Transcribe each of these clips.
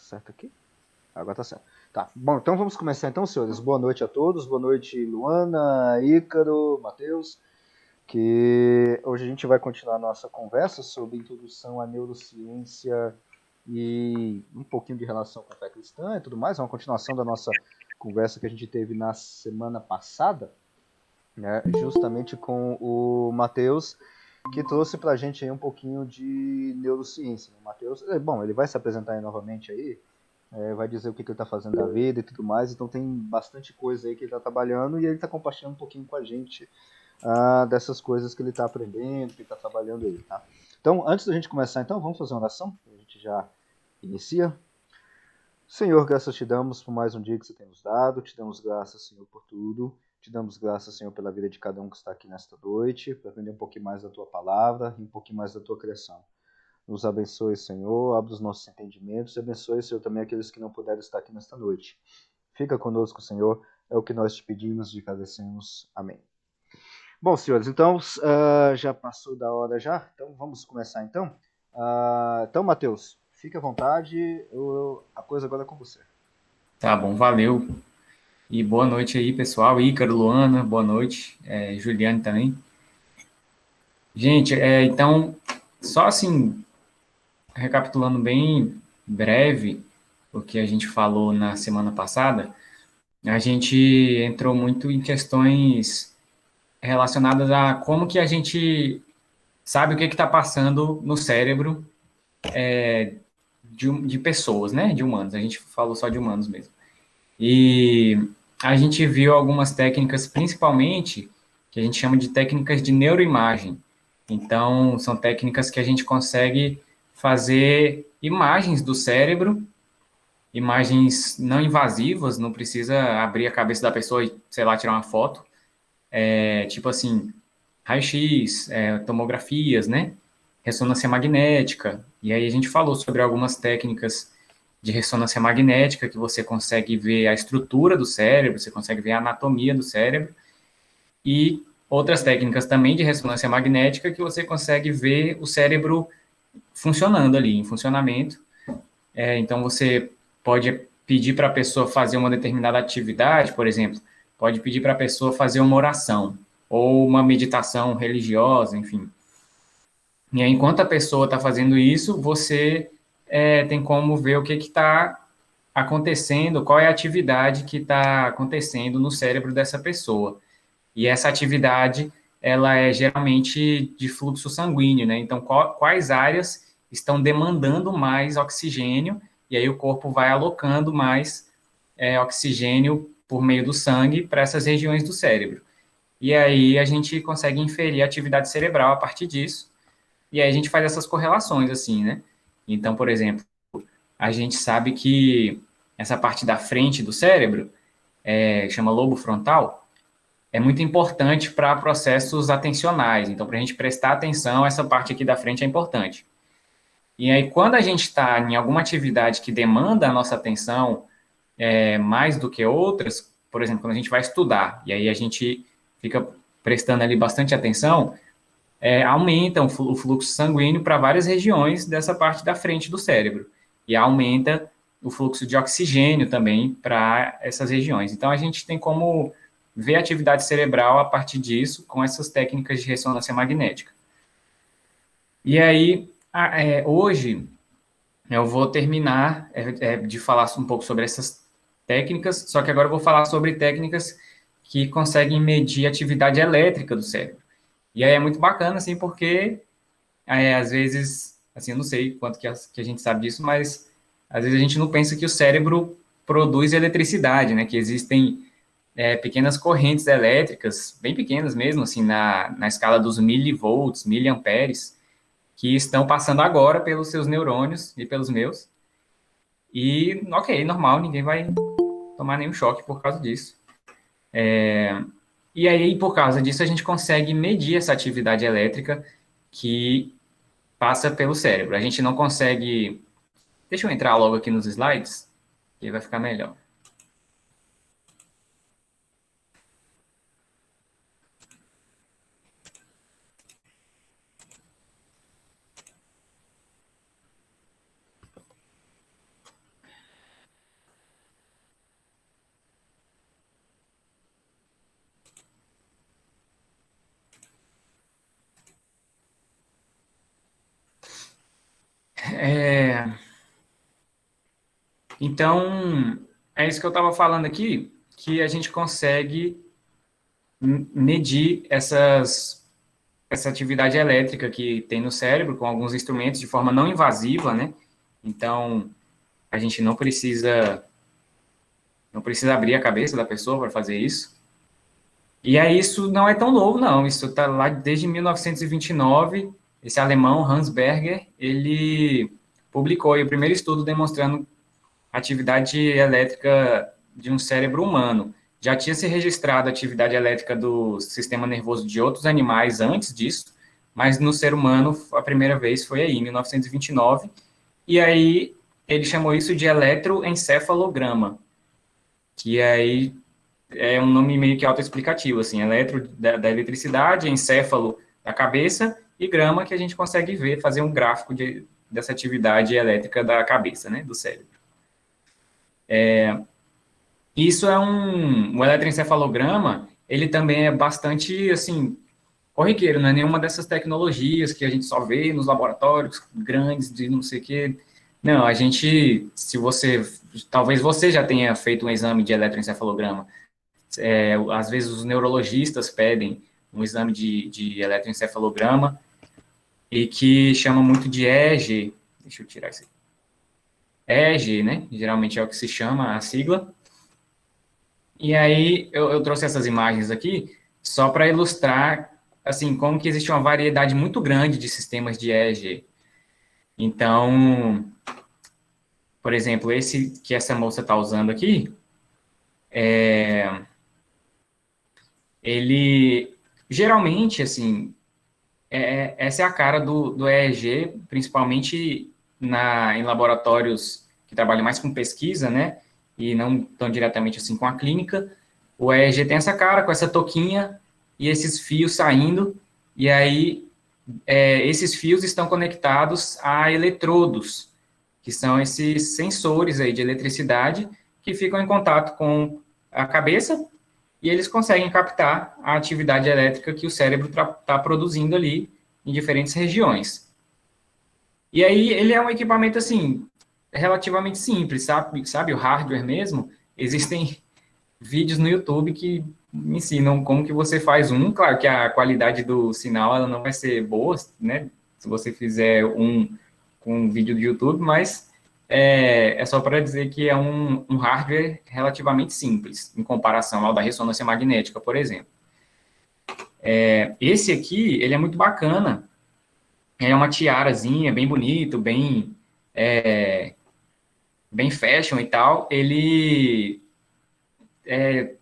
certo aqui? Agora tá certo. Tá, bom, então vamos começar então, senhores. Boa noite a todos. Boa noite, Luana, Ícaro, Matheus. Que hoje a gente vai continuar a nossa conversa sobre introdução à neurociência e um pouquinho de relação com a fé cristã e tudo mais. É uma continuação da nossa conversa que a gente teve na semana passada, né, justamente com o Matheus, que trouxe pra gente aí um pouquinho de neurociência. O Matheus, bom, ele vai se apresentar aí novamente aí, vai dizer o que ele está fazendo da vida e tudo mais, então tem bastante coisa aí que ele está trabalhando e ele está compartilhando um pouquinho com a gente dessas coisas que ele está aprendendo, que ele está trabalhando aí, tá? Então, antes da gente começar, então, vamos fazer uma oração? A gente já inicia. Senhor, graças te damos por mais um dia que você tem nos dado, te damos graças, Senhor, por tudo, te damos graças, Senhor, pela vida de cada um que está aqui nesta noite, para aprender um pouquinho mais da tua palavra e um pouquinho mais da tua criação. Nos abençoe, Senhor, abre os nossos entendimentos e abençoe, Senhor, também aqueles que não puderam estar aqui nesta noite. Fica conosco, Senhor, é o que nós te pedimos e agradecemos. Amém. Bom, senhores, então já passou da hora já, então vamos começar então. Então, Matheus, fique à vontade, a coisa agora é com você. Tá bom, valeu. E boa noite aí, pessoal. Ícaro, Luana, boa noite. Juliane também. Gente, então, só assim, recapitulando bem breve o que a gente falou na semana passada, a gente entrou muito em questões relacionadas a como que a gente sabe o que está passando no cérebro de pessoas, né? De humanos. A gente falou só de humanos mesmo. E a gente viu algumas técnicas, principalmente, que a gente chama de técnicas de neuroimagem. Então, são técnicas que a gente consegue fazer imagens do cérebro, imagens não invasivas, não precisa abrir a cabeça da pessoa e, sei lá, tirar uma foto. Tipo assim, raio-x, tomografias, né? Ressonância magnética. E aí a gente falou sobre algumas técnicas de ressonância magnética que você consegue ver a estrutura do cérebro, você consegue ver a anatomia do cérebro, e outras técnicas também de ressonância magnética que você consegue ver o cérebro funcionando ali, em funcionamento. Então você pode pedir para a pessoa fazer uma determinada atividade, por exemplo, pode pedir para a pessoa fazer uma oração ou uma meditação religiosa, enfim. E aí, enquanto a pessoa está fazendo isso, você tem como ver o que está acontecendo, qual é a atividade que está acontecendo no cérebro dessa pessoa. E essa atividade, ela é geralmente de fluxo sanguíneo, né? Então, quais áreas estão demandando mais oxigênio, e aí o corpo vai alocando mais oxigênio por meio do sangue para essas regiões do cérebro. E aí a gente consegue inferir a atividade cerebral a partir disso, e aí a gente faz essas correlações, assim, né? Então, por exemplo, a gente sabe que essa parte da frente do cérebro, chama lobo frontal, é muito importante para processos atencionais. Então, para a gente prestar atenção, essa parte aqui da frente é importante. E aí, quando a gente está em alguma atividade que demanda a nossa atenção mais do que outras, por exemplo, quando a gente vai estudar, e aí a gente fica prestando ali bastante atenção, aumenta o fluxo sanguíneo para várias regiões dessa parte da frente do cérebro. E aumenta o fluxo de oxigênio também para essas regiões. Então, a gente tem como ver a atividade cerebral a partir disso, com essas técnicas de ressonância magnética. E aí, hoje, eu vou terminar de falar um pouco sobre essas técnicas, só que agora eu vou falar sobre técnicas que conseguem medir a atividade elétrica do cérebro. E aí é muito bacana, assim, porque às vezes, assim, eu não sei quanto que a gente sabe disso, mas às vezes a gente não pensa que o cérebro produz eletricidade, né? Que existem pequenas correntes elétricas, bem pequenas mesmo, assim, na escala dos milivolts, miliamperes, que estão passando agora pelos seus neurônios e pelos meus. E, ok, normal, ninguém vai tomar nenhum choque por causa disso. E aí, por causa disso, a gente consegue medir essa atividade elétrica que passa pelo cérebro. A gente não consegue. Deixa eu entrar logo aqui nos slides, que vai ficar melhor. Então, é isso que eu estava falando aqui, que a gente consegue medir essa atividade elétrica que tem no cérebro com alguns instrumentos de forma não invasiva, né? Então, a gente não precisa abrir a cabeça da pessoa para fazer isso. E aí isso não é tão novo, não. Isso está lá desde 1929. Esse alemão, Hans Berger, ele publicou aí o primeiro estudo demonstrando atividade elétrica de um cérebro humano. Já tinha se registrado a atividade elétrica do sistema nervoso de outros animais antes disso, mas no ser humano a primeira vez foi aí, em 1929. E aí ele chamou isso de eletroencefalograma, que aí é um nome meio que autoexplicativo, assim, eletro da eletricidade, encéfalo da cabeça e grama que a gente consegue ver, fazer um gráfico dessa atividade elétrica da cabeça, né, do cérebro. Isso é o eletroencefalograma, ele também é bastante, assim, corriqueiro, não é nenhuma dessas tecnologias que a gente só vê nos laboratórios grandes de não sei o quê. Não, a gente, talvez você já tenha feito um exame de eletroencefalograma. Às vezes os neurologistas pedem um exame de eletroencefalograma e que chama muito de EEG. Deixa eu tirar isso aqui. EEG, né? Geralmente é o que se chama a sigla. E aí eu trouxe essas imagens aqui só para ilustrar assim como que existe uma variedade muito grande de sistemas de EEG. Então, por exemplo, esse que essa moça está usando aqui, ele geralmente assim essa é a cara do EEG, principalmente em laboratórios que trabalham mais com pesquisa, né? E não tão diretamente assim com a clínica. O EEG tem essa cara, com essa toquinha e esses fios saindo, e aí esses fios estão conectados a eletrodos, que são esses sensores aí de eletricidade que ficam em contato com a cabeça e eles conseguem captar a atividade elétrica que o cérebro está produzindo ali em diferentes regiões. E aí ele é um equipamento, assim, relativamente simples, sabe? O hardware mesmo, existem vídeos no YouTube que me ensinam como que você faz um. Claro que a qualidade do sinal ela não vai ser boa, né? Se você fizer um com um vídeo do YouTube, mas é só para dizer que é um hardware relativamente simples, em comparação ao da ressonância magnética, por exemplo. Esse aqui, ele é muito bacana, é uma tiarazinha, bem bonito, bem fashion e tal, ele é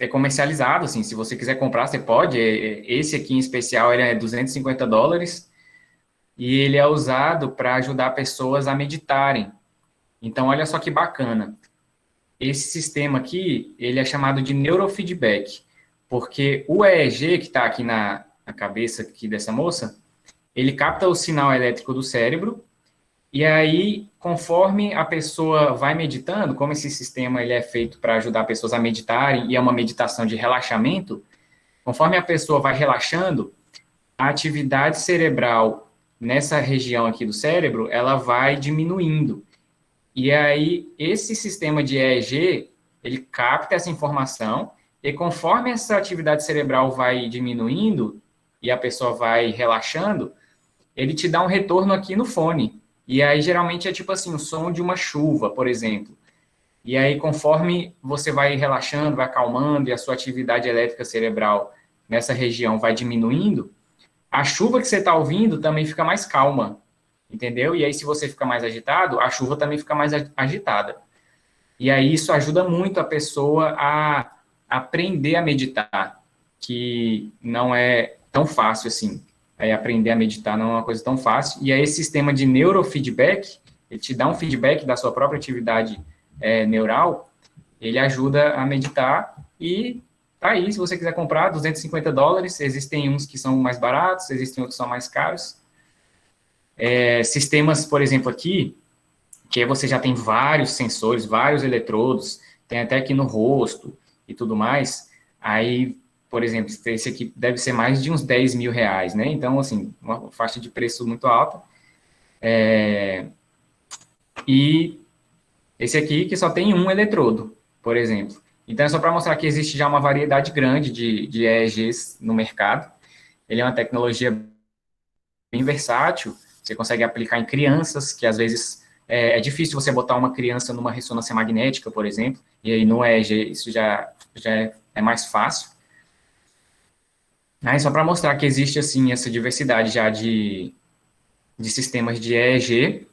comercializado, assim, se você quiser comprar, você pode, esse aqui em especial, ele é $250, e ele é usado para ajudar pessoas a meditarem. Então, olha só que bacana. Esse sistema aqui, ele é chamado de neurofeedback, porque o EEG que está aqui na cabeça aqui dessa moça, ele capta o sinal elétrico do cérebro, e aí, conforme a pessoa vai meditando, como esse sistema ele é feito para ajudar pessoas a meditarem, e é uma meditação de relaxamento, conforme a pessoa vai relaxando, a atividade cerebral nessa região aqui do cérebro, ela vai diminuindo. E aí, esse sistema de EEG, ele capta essa informação, e conforme essa atividade cerebral vai diminuindo, e a pessoa vai relaxando, ele te dá um retorno aqui no fone. E aí, geralmente, é tipo assim, o som de uma chuva, por exemplo. E aí, conforme você vai relaxando, vai acalmando, e a sua atividade elétrica cerebral nessa região vai diminuindo, a chuva que você está ouvindo também fica mais calma, entendeu? E aí, se você fica mais agitado, a chuva também fica mais agitada. E aí, isso ajuda muito a pessoa a aprender a meditar, que não é tão fácil assim. Aprender a meditar não é uma coisa tão fácil. E aí, esse sistema de neurofeedback, ele te dá um feedback da sua própria atividade neural, ele ajuda a meditar e tá aí, se você quiser comprar, $250, existem uns que são mais baratos, existem outros que são mais caros. Sistemas, por exemplo, aqui, que você já tem vários sensores, vários eletrodos, tem até aqui no rosto e tudo mais, aí, por exemplo, esse aqui deve ser mais de uns R$10 mil, né? Então, assim, uma faixa de preço muito alta. e esse aqui que só tem um eletrodo, por exemplo. Então é só para mostrar que existe já uma variedade grande de EEGs no mercado. Ele é uma tecnologia bem versátil, você consegue aplicar em crianças, que às vezes é difícil você botar uma criança numa ressonância magnética, por exemplo, e aí no EEG isso já é mais fácil. Aí só para mostrar que existe assim essa diversidade já de sistemas de EEG,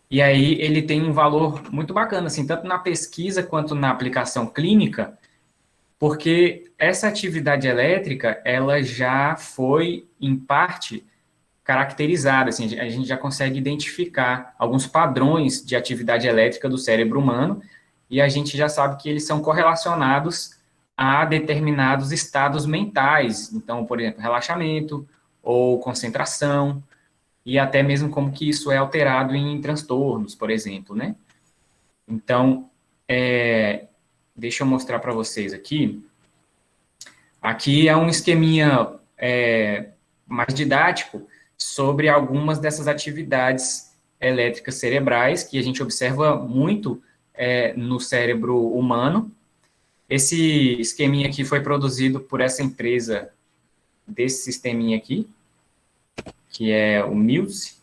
e aí ele tem um valor muito bacana, assim, tanto na pesquisa quanto na aplicação clínica, porque essa atividade elétrica, ela já foi, em parte, caracterizada, assim, a gente já consegue identificar alguns padrões de atividade elétrica do cérebro humano, e a gente já sabe que eles são correlacionados a determinados estados mentais, então, por exemplo, relaxamento ou concentração, e até mesmo como que isso é alterado em transtornos, por exemplo, né? Então, deixa eu mostrar para vocês aqui. Aqui é um esqueminha mais didático sobre algumas dessas atividades elétricas cerebrais que a gente observa muito no cérebro humano. Esse esqueminha aqui foi produzido por essa empresa desse sisteminha aqui, que é o Muse.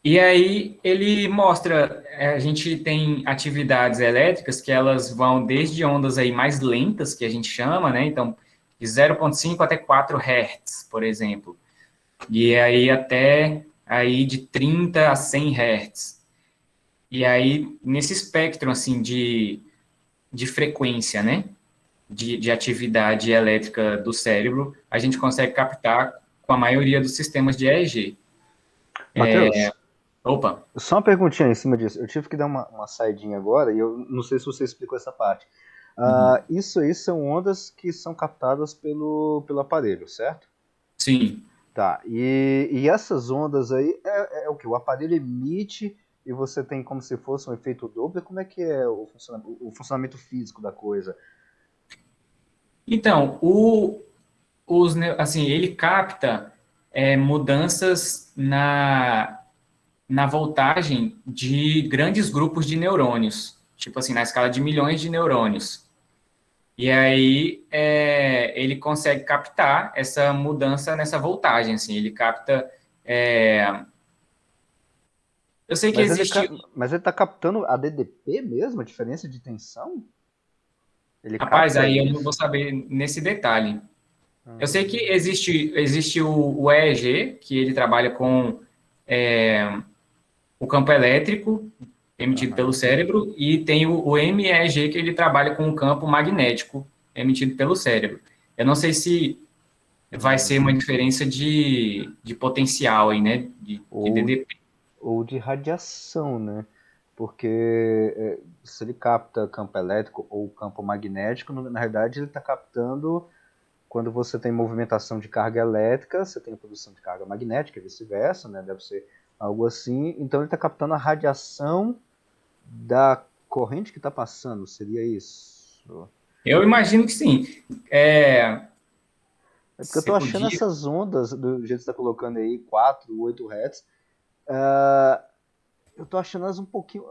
E aí ele mostra, a gente tem atividades elétricas que elas vão desde ondas aí mais lentas, que a gente chama, né? Então, de 0,5 até 4 Hz, por exemplo. E aí até aí de 30 a 100 Hz. E aí, nesse espectro, assim, de frequência, né? De atividade elétrica do cérebro, a gente consegue captar com a maioria dos sistemas de EEG. Matheus, Opa! só uma perguntinha em cima disso. Eu tive que dar uma saidinha agora e eu não sei se você explicou essa parte. Uhum. Isso aí são ondas que são captadas pelo aparelho, certo? Sim. Tá. E essas ondas aí é o que? O aparelho emite e você tem como se fosse um efeito Doppler? Como é que é o funcionamento físico da coisa? Então, assim, ele capta mudanças na voltagem de grandes grupos de neurônios, tipo assim, na escala de milhões de neurônios. E aí ele consegue captar essa mudança nessa voltagem, assim, ele capta. Eu sei que Mas ele, existe. mas ele tá captando a DDP mesmo, a diferença de tensão? Ele Rapaz, capta aí eu não vou isso? saber nesse detalhe. Eu sei que Hum, existe o EEG, que ele trabalha com o campo elétrico emitido pelo aham. cérebro, e tem o MEG, que ele trabalha com o campo magnético emitido pelo cérebro. Eu não sei se vai ser uma Uhum. diferença de potencial aí, né? De Ou, DDP. ou de radiação, né? Porque se ele capta campo elétrico ou campo magnético, na realidade ele está captando quando você tem movimentação de carga elétrica, você tem a produção de carga magnética e vice-versa, né? Deve ser algo assim. Então ele está captando a radiação da corrente que está passando, seria isso? Eu imagino que sim. É, É porque eu você estou achando podia. essas ondas, do jeito que você está colocando aí, 4, 8 Hz, uh, eu estou achando elas um pouquinho.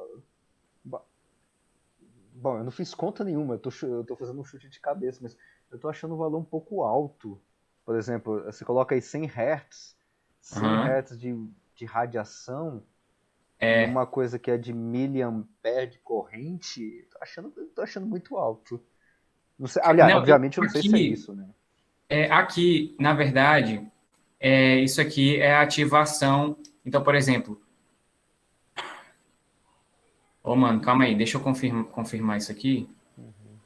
Bom, eu não fiz conta nenhuma, eu tô fazendo um chute de cabeça, mas eu tô achando o valor um pouco alto. Por exemplo, você coloca aí 100 Hz, 100 Aham. Hz de radiação numa coisa que é de miliampere de corrente, tô achando muito alto. Não sei, aliás, Não, obviamente eu não sei se é aqui, isso, né? aqui, na verdade, isso aqui é a ativação. Então, por exemplo, ô mano, calma aí, deixa eu confirmar isso aqui,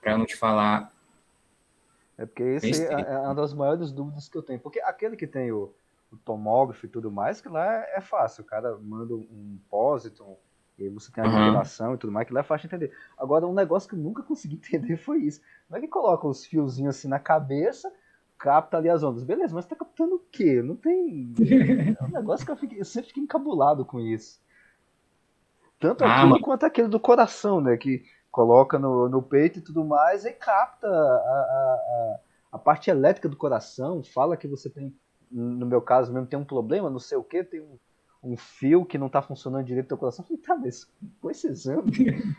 para eu não te falar É porque esse aí besteira. é uma das maiores dúvidas que eu tenho. Porque aquele que tem o tomógrafo e tudo mais, que lá é fácil. O cara manda um pósitron, e aí você tem a Aham. vibração e tudo mais, que lá é fácil de entender. Agora, um negócio que eu nunca consegui entender foi isso. Não é que coloca os fiozinhos assim na cabeça, capta ali as ondas. Beleza, mas tá captando o quê? Não tem. É um negócio que eu sempre fiquei encabulado com isso. Tanto Ah, aquele mano. quanto aquele do coração, né? Que coloca no peito e tudo mais e capta a parte elétrica do coração, fala que você tem, no meu caso mesmo, tem um problema, não sei o que, tem um fio que não tá funcionando direito no teu coração. Eu falei, tá, mas com esse exame,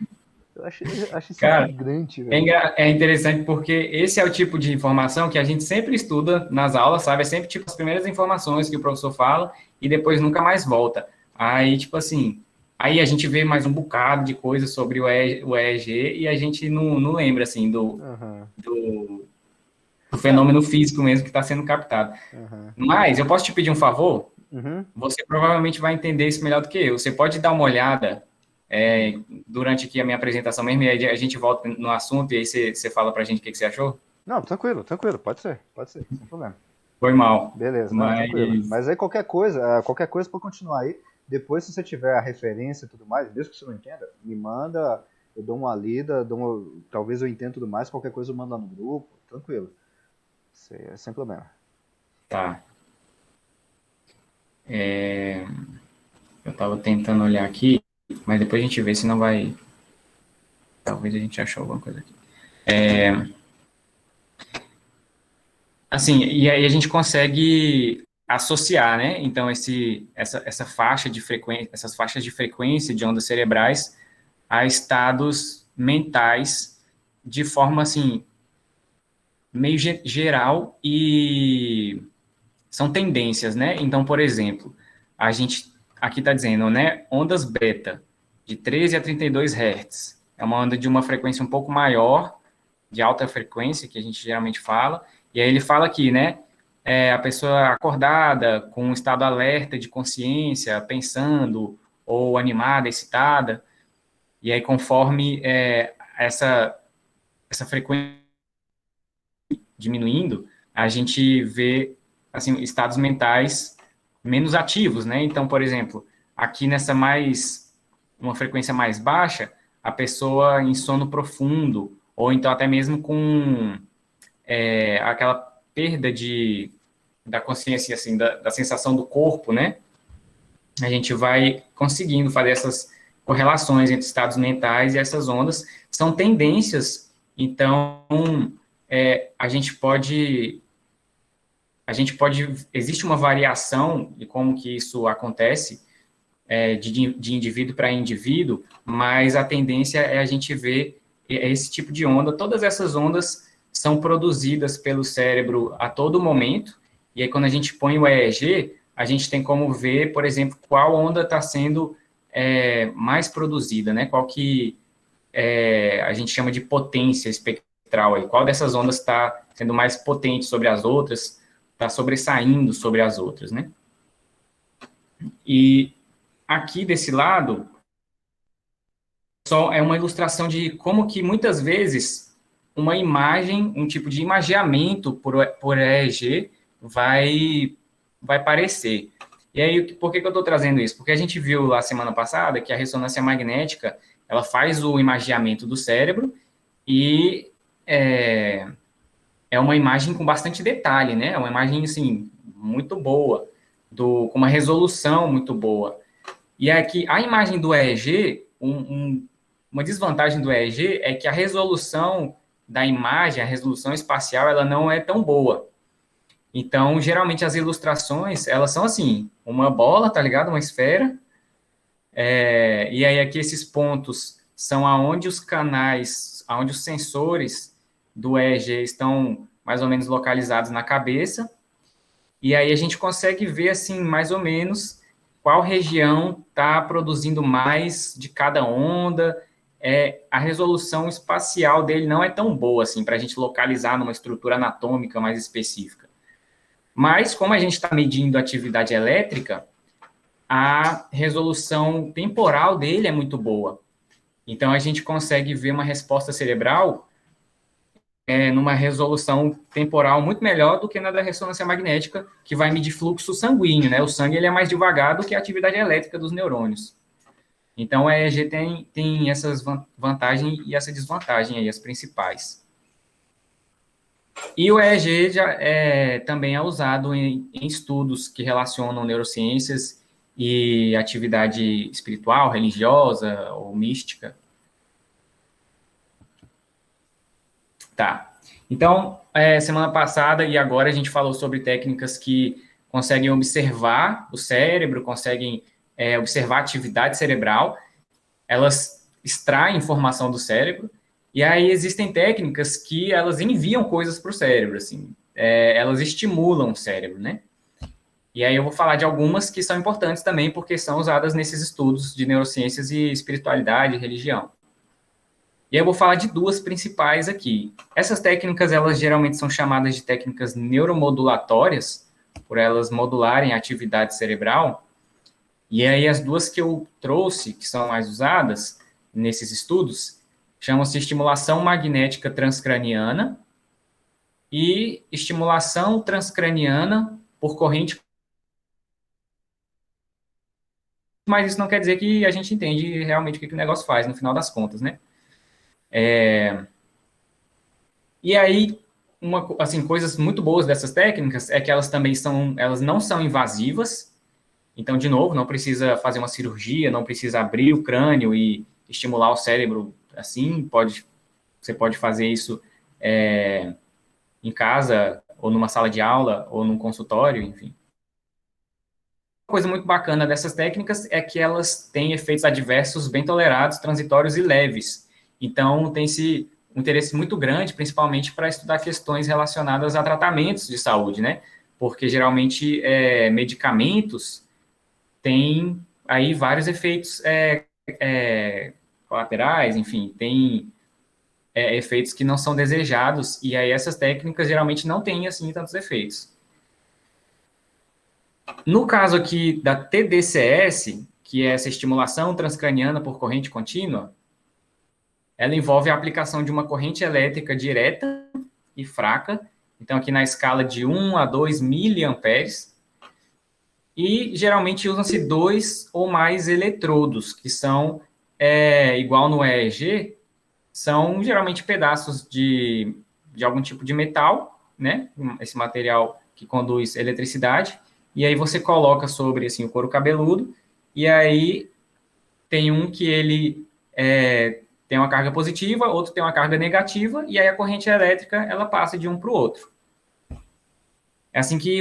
eu acho isso Cara, intrigante, velho. é interessante porque esse é o tipo de informação que a gente sempre estuda nas aulas, sabe? É sempre tipo as primeiras informações que o professor fala e depois nunca mais volta. Aí, tipo assim, aí a gente vê mais um bocado de coisa sobre o EEG e a gente não lembra, assim, Aham, do, do é, fenômeno físico mesmo que está sendo captado. aham, Mas eu posso te pedir um favor? uhum, Você provavelmente vai entender isso melhor do que eu. Você pode dar uma olhada hum. durante aqui a minha apresentação mesmo, e aí a gente volta no assunto, e aí você fala pra gente o que, que você achou? Não, tranquilo, tranquilo, pode ser, sem problema. Foi mal. Beleza, não, tranquilo. Mas Mas aí qualquer coisa pode continuar aí. Depois, se você tiver a referência e tudo mais, mesmo que você não entenda, me manda, eu dou uma lida, talvez eu entenda tudo mais, qualquer coisa eu mando lá no grupo, tranquilo. Sem problema. tá. Eu tava tentando olhar aqui, mas depois a gente vê se não vai. Talvez a gente achou alguma coisa aqui. Assim, e aí a gente consegue associar, né? Então, essa faixa de frequência, essas faixas de frequência de ondas cerebrais a estados mentais de forma assim meio geral e são tendências, né? Então, por exemplo, a gente aqui está dizendo, né? Ondas beta de 13 a 32 Hz. É uma onda de uma frequência um pouco maior, de alta frequência, que a gente geralmente fala. E aí ele fala aqui, né? A pessoa acordada, com um estado alerta de consciência, pensando, ou animada, excitada. E aí, conforme essa frequência diminuindo, a gente vê assim estados mentais menos ativos, né? Então, por exemplo, aqui nessa mais uma frequência mais baixa, a pessoa em sono profundo ou então até mesmo com aquela perda da consciência, assim, da sensação do corpo, né? A gente vai conseguindo fazer essas correlações entre estados mentais e essas ondas. São tendências, então a gente pode existe uma variação de como que isso acontece de indivíduo para indivíduo, mas a tendência é a gente ver esse tipo de onda. Todas essas ondas são produzidas pelo cérebro a todo momento, e aí quando a gente põe o EEG, a gente tem como ver, por exemplo, qual onda está sendo mais produzida, né? Qual que a gente chama de potência espectral, aí, qual dessas ondas está sendo mais potente sobre as outras, está sobressaindo sobre as outras, né? E aqui desse lado, só é uma ilustração de como que muitas vezes uma imagem, um tipo de imageamento por EEG vai parecer. E aí, por que eu estou trazendo isso? Porque a gente viu lá semana passada que a ressonância magnética, ela faz o imageamento do cérebro e é, é uma imagem com bastante detalhe, né? É uma imagem, assim, muito boa, com uma resolução muito boa. E aqui, a imagem do EEG, uma desvantagem do EEG é que a resolução da imagem, a resolução espacial, ela não é tão boa. Então, geralmente, as ilustrações, elas são assim, uma bola, tá ligado? Uma esfera. E aí, aqui, esses pontos são aonde os canais, aonde os sensores do EEG estão mais ou menos localizados na cabeça. E aí a gente consegue ver, assim, mais ou menos qual região está produzindo mais de cada onda. A resolução espacial dele não é tão boa, assim, para a gente localizar numa estrutura anatômica mais específica. Mas, como a gente está medindo atividade elétrica, a resolução temporal dele é muito boa. Então, a gente consegue ver uma resposta cerebral numa resolução temporal muito melhor do que na da ressonância magnética, que vai medir fluxo sanguíneo, né? O sangue ele é mais devagar do que a atividade elétrica dos neurônios. Então, a EEG tem essas vantagens e essa desvantagem aí, as principais. E o EEG também é usado em estudos que relacionam neurociências e atividade espiritual, religiosa ou mística. Tá. Então, semana passada e agora a gente falou sobre técnicas que conseguem observar o cérebro, conseguem observar a atividade cerebral, elas extraem informação do cérebro, e aí existem técnicas que elas enviam coisas para o cérebro, assim, elas estimulam o cérebro, né? E aí eu vou falar de algumas que são importantes também, porque são usadas nesses estudos de neurociências e espiritualidade e religião. E aí eu vou falar de duas principais aqui. Essas técnicas, elas geralmente são chamadas de técnicas neuromodulatórias, por elas modularem a atividade cerebral. E aí as duas que eu trouxe, que são mais usadas nesses estudos, chamam-se estimulação magnética transcraniana e estimulação transcraniana por corrente. Mas isso não quer dizer que a gente entende realmente o que o negócio faz, no final das contas, né? E aí, assim, coisas muito boas dessas técnicas é que elas também elas não são invasivas. Então, de novo, não precisa fazer uma cirurgia, não precisa abrir o crânio e estimular o cérebro assim. Você pode fazer isso em casa, ou numa sala de aula, ou num consultório, enfim. Uma coisa muito bacana dessas técnicas é que elas têm efeitos adversos bem tolerados, transitórios e leves. Então, tem-se um interesse muito grande, principalmente para estudar questões relacionadas a tratamentos de saúde, né? Porque, geralmente, medicamentos têm aí vários efeitos colaterais, enfim, tem efeitos que não são desejados, e aí essas técnicas geralmente não têm, assim, tantos efeitos. No caso aqui da TDCS, que é essa estimulação transcraniana por corrente contínua, ela envolve a aplicação de uma corrente elétrica direta e fraca, então aqui na escala de 1 a 2 miliamperes, e geralmente usam-se 2 ou mais eletrodos, que são, igual no EEG, são geralmente pedaços de algum tipo de metal, né? Esse material que conduz eletricidade, e aí você coloca sobre assim, o couro cabeludo, e aí tem um que ele tem uma carga positiva, outro tem uma carga negativa, e aí a corrente elétrica ela passa de um para o outro. É assim que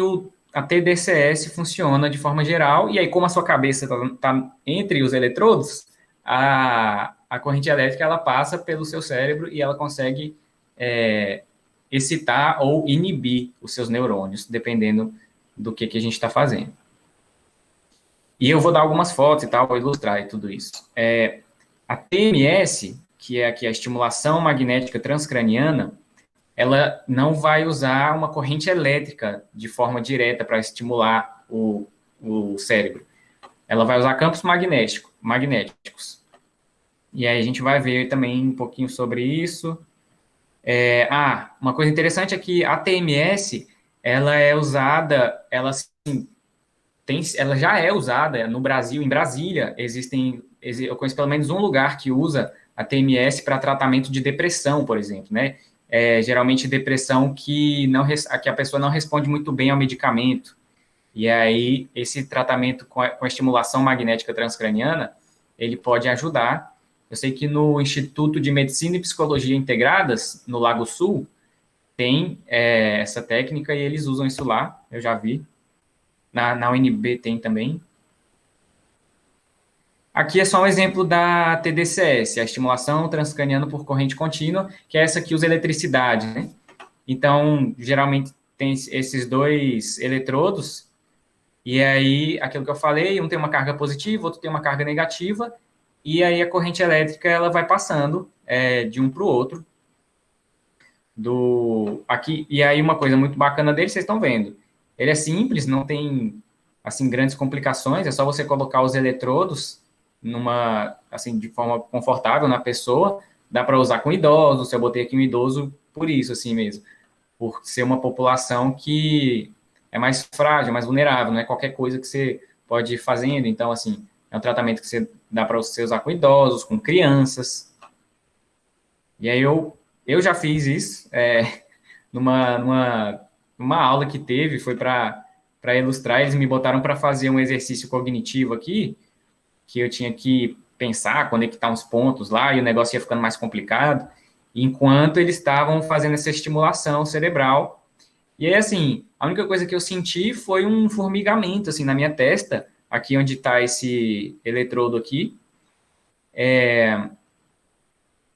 a TDCS funciona de forma geral, e aí como a sua cabeça está entre os eletrodos, a corrente elétrica ela passa pelo seu cérebro e ela consegue excitar ou inibir os seus neurônios, dependendo do que a gente está fazendo. E eu vou dar algumas fotos e tal para ilustrar e tudo isso. A TMS, que é aqui a estimulação magnética transcraniana, ela não vai usar uma corrente elétrica de forma direta para estimular o cérebro. Ela vai usar campos magnéticos. E aí a gente vai ver também um pouquinho sobre isso. Uma coisa interessante é que a TMS, ela é usada, ela já é usada no Brasil, em Brasília, eu conheço pelo menos um lugar que usa a TMS para tratamento de depressão, por exemplo, né? Geralmente depressão que a pessoa não responde muito bem ao medicamento. E aí, esse tratamento com a estimulação magnética transcraniana, ele pode ajudar. Eu sei que no Instituto de Medicina e Psicologia Integradas, no Lago Sul, tem essa técnica e eles usam isso lá, eu já vi. Na UNB tem também. Aqui é só um exemplo da TDCS, a estimulação transcraniana por corrente contínua, que é essa que usa eletricidade, né? Então, geralmente tem esses dois eletrodos, e aí, aquilo que eu falei, um tem uma carga positiva, outro tem uma carga negativa, e aí a corrente elétrica ela vai passando de um para o outro. E aí uma coisa muito bacana dele, vocês estão vendo. Ele é simples, não tem assim grandes complicações, é só você colocar os eletrodos de forma confortável na pessoa. Dá para usar com idosos, eu botei aqui um idoso por isso, assim mesmo. Por ser uma população que é mais frágil, mais vulnerável, não é qualquer coisa que você pode ir fazendo. Então, assim, é um tratamento que dá para você usar com idosos, com crianças. E aí eu já fiz isso numa aula que teve, foi para ilustrar, eles me botaram para fazer um exercício cognitivo aqui, que eu tinha que pensar, conectar uns pontos lá, e o negócio ia ficando mais complicado, enquanto eles estavam fazendo essa estimulação cerebral. E aí, assim, a única coisa que eu senti foi um formigamento, assim, na minha testa, aqui onde está esse eletrodo aqui.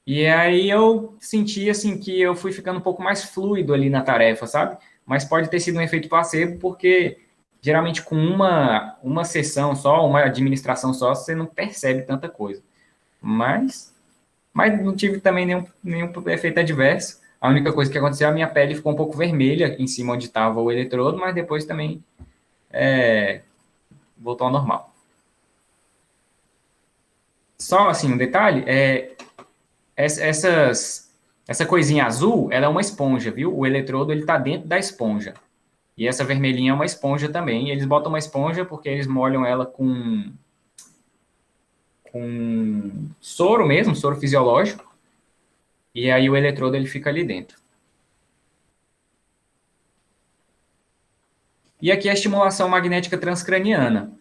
E aí eu senti, assim, que eu fui ficando um pouco mais fluido ali na tarefa, sabe? Mas pode ter sido um efeito placebo, porque geralmente com uma sessão só, uma administração só, você não percebe tanta coisa. Mas, mas não tive também nenhum efeito adverso. A única coisa que aconteceu, a minha pele ficou um pouco vermelha em cima onde estava o eletrodo, mas depois também voltou ao normal. Só assim, um detalhe, essa coisinha azul, ela é uma esponja, viu? O eletrodo, ele tá dentro da esponja. E essa vermelhinha é uma esponja também. E eles botam uma esponja porque eles molham ela com soro mesmo, soro fisiológico. E aí o eletrodo, ele fica ali dentro. E aqui é a estimulação magnética transcraniana,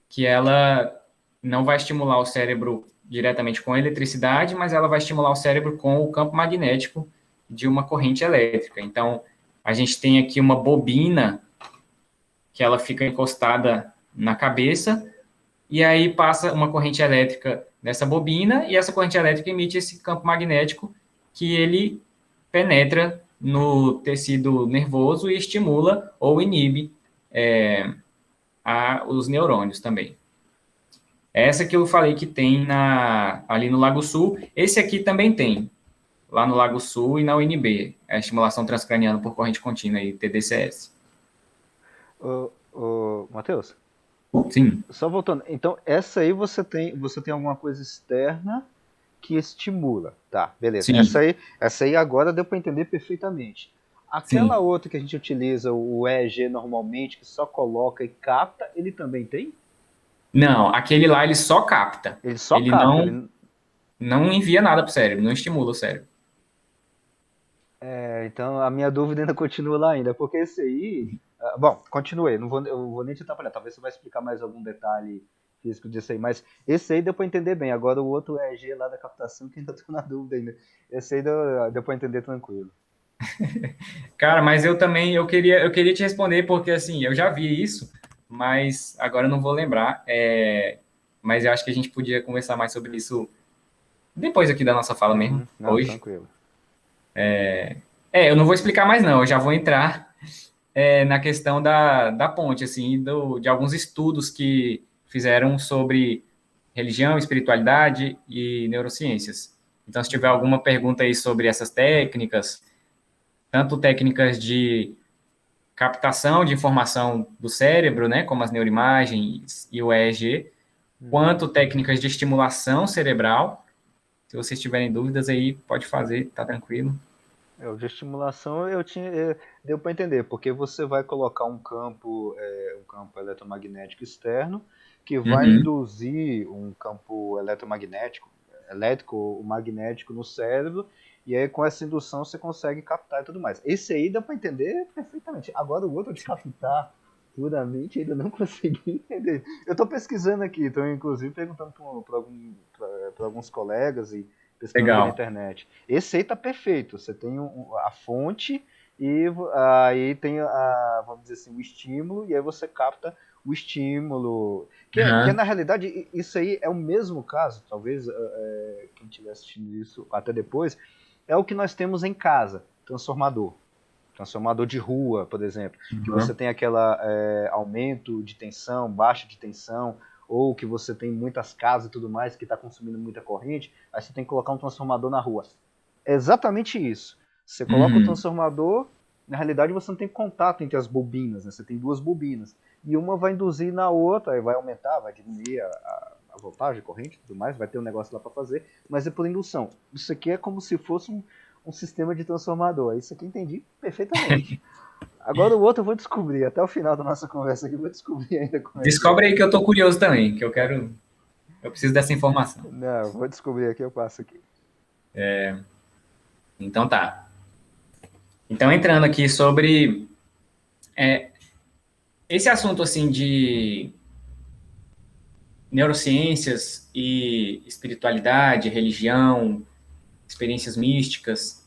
que ela não vai estimular o cérebro diretamente com eletricidade, mas ela vai estimular o cérebro com o campo magnético de uma corrente elétrica. Então, a gente tem aqui uma bobina que ela fica encostada na cabeça e aí passa uma corrente elétrica nessa bobina e essa corrente elétrica emite esse campo magnético que ele penetra no tecido nervoso e estimula ou inibe os neurônios também. Essa que eu falei que tem ali no Lago Sul. Esse aqui também tem, lá no Lago Sul e na UNB, a estimulação transcraniana por corrente contínua, aí, TDCS. Matheus, Sim. só voltando. Então, essa aí você tem alguma coisa externa que estimula. Tá, beleza. Sim. Essa aí agora deu para entender perfeitamente. Aquela Sim. outra que a gente utiliza, o EEG normalmente, que só coloca e capta, ele também tem? Não, aquele lá ele só capta. Ele só capta. Não envia nada para o cérebro, não estimula o cérebro. Então a minha dúvida ainda continua lá ainda, porque esse aí... bom, continuei, eu vou nem te atrapalhar, talvez você vai explicar mais algum detalhe físico disso aí, mas esse aí deu para entender bem, agora o outro EEG lá da captação que ainda tô na dúvida ainda. Esse aí deu para entender tranquilo. Cara, mas eu queria te responder porque assim, eu já vi isso, mas agora eu não vou lembrar. Mas eu acho que a gente podia conversar mais sobre isso depois aqui da nossa fala mesmo, Não, hoje. tranquilo. Eu não vou explicar mais não, eu já vou entrar na questão da ponte, assim, de alguns estudos que fizeram sobre religião, espiritualidade e neurociências. Então, se tiver alguma pergunta aí sobre essas técnicas, tanto técnicas de captação de informação do cérebro, né, como as neuroimagens e o EEG, quanto técnicas de estimulação cerebral. Se vocês tiverem dúvidas aí, pode fazer, tá tranquilo. O de estimulação deu para entender, porque você vai colocar um campo eletromagnético externo que vai induzir um campo eletromagnético, elétrico ou magnético no cérebro, e aí com essa indução você consegue captar e tudo mais. Esse aí dá para entender perfeitamente. Agora o outro de captar puramente ainda não consegui entender. Eu estou pesquisando aqui, estou inclusive perguntando para alguns colegas e pesquisando aqui na internet. Esse aí tá perfeito. Você tem a fonte e aí tem vamos dizer assim, o estímulo, e aí você capta o estímulo. Que na realidade, isso aí é o mesmo caso, talvez quem estiver assistindo isso até depois, é o que nós temos em casa, transformador de rua, por exemplo, que você tem aquela aumento de tensão, baixa de tensão, ou que você tem muitas casas e tudo mais que está consumindo muita corrente, aí você tem que colocar um transformador na rua. É exatamente isso. Você coloca o transformador, na realidade você não tem contato entre as bobinas, né? Você tem duas bobinas, e uma vai induzir na outra, aí vai aumentar, vai diminuir a voltagem, a corrente e tudo mais, vai ter um negócio lá para fazer, mas é por indução. Isso aqui é como se fosse um sistema de transformador. Isso aqui eu entendi perfeitamente. Agora o outro eu vou descobrir, até o final da nossa conversa aqui, eu vou descobrir ainda como Descobre aí que eu tô curioso também, que eu preciso dessa informação. Não, eu vou descobrir aqui, eu passo aqui. Então tá. Então entrando aqui sobre esse assunto assim de neurociências e espiritualidade, religião, experiências místicas,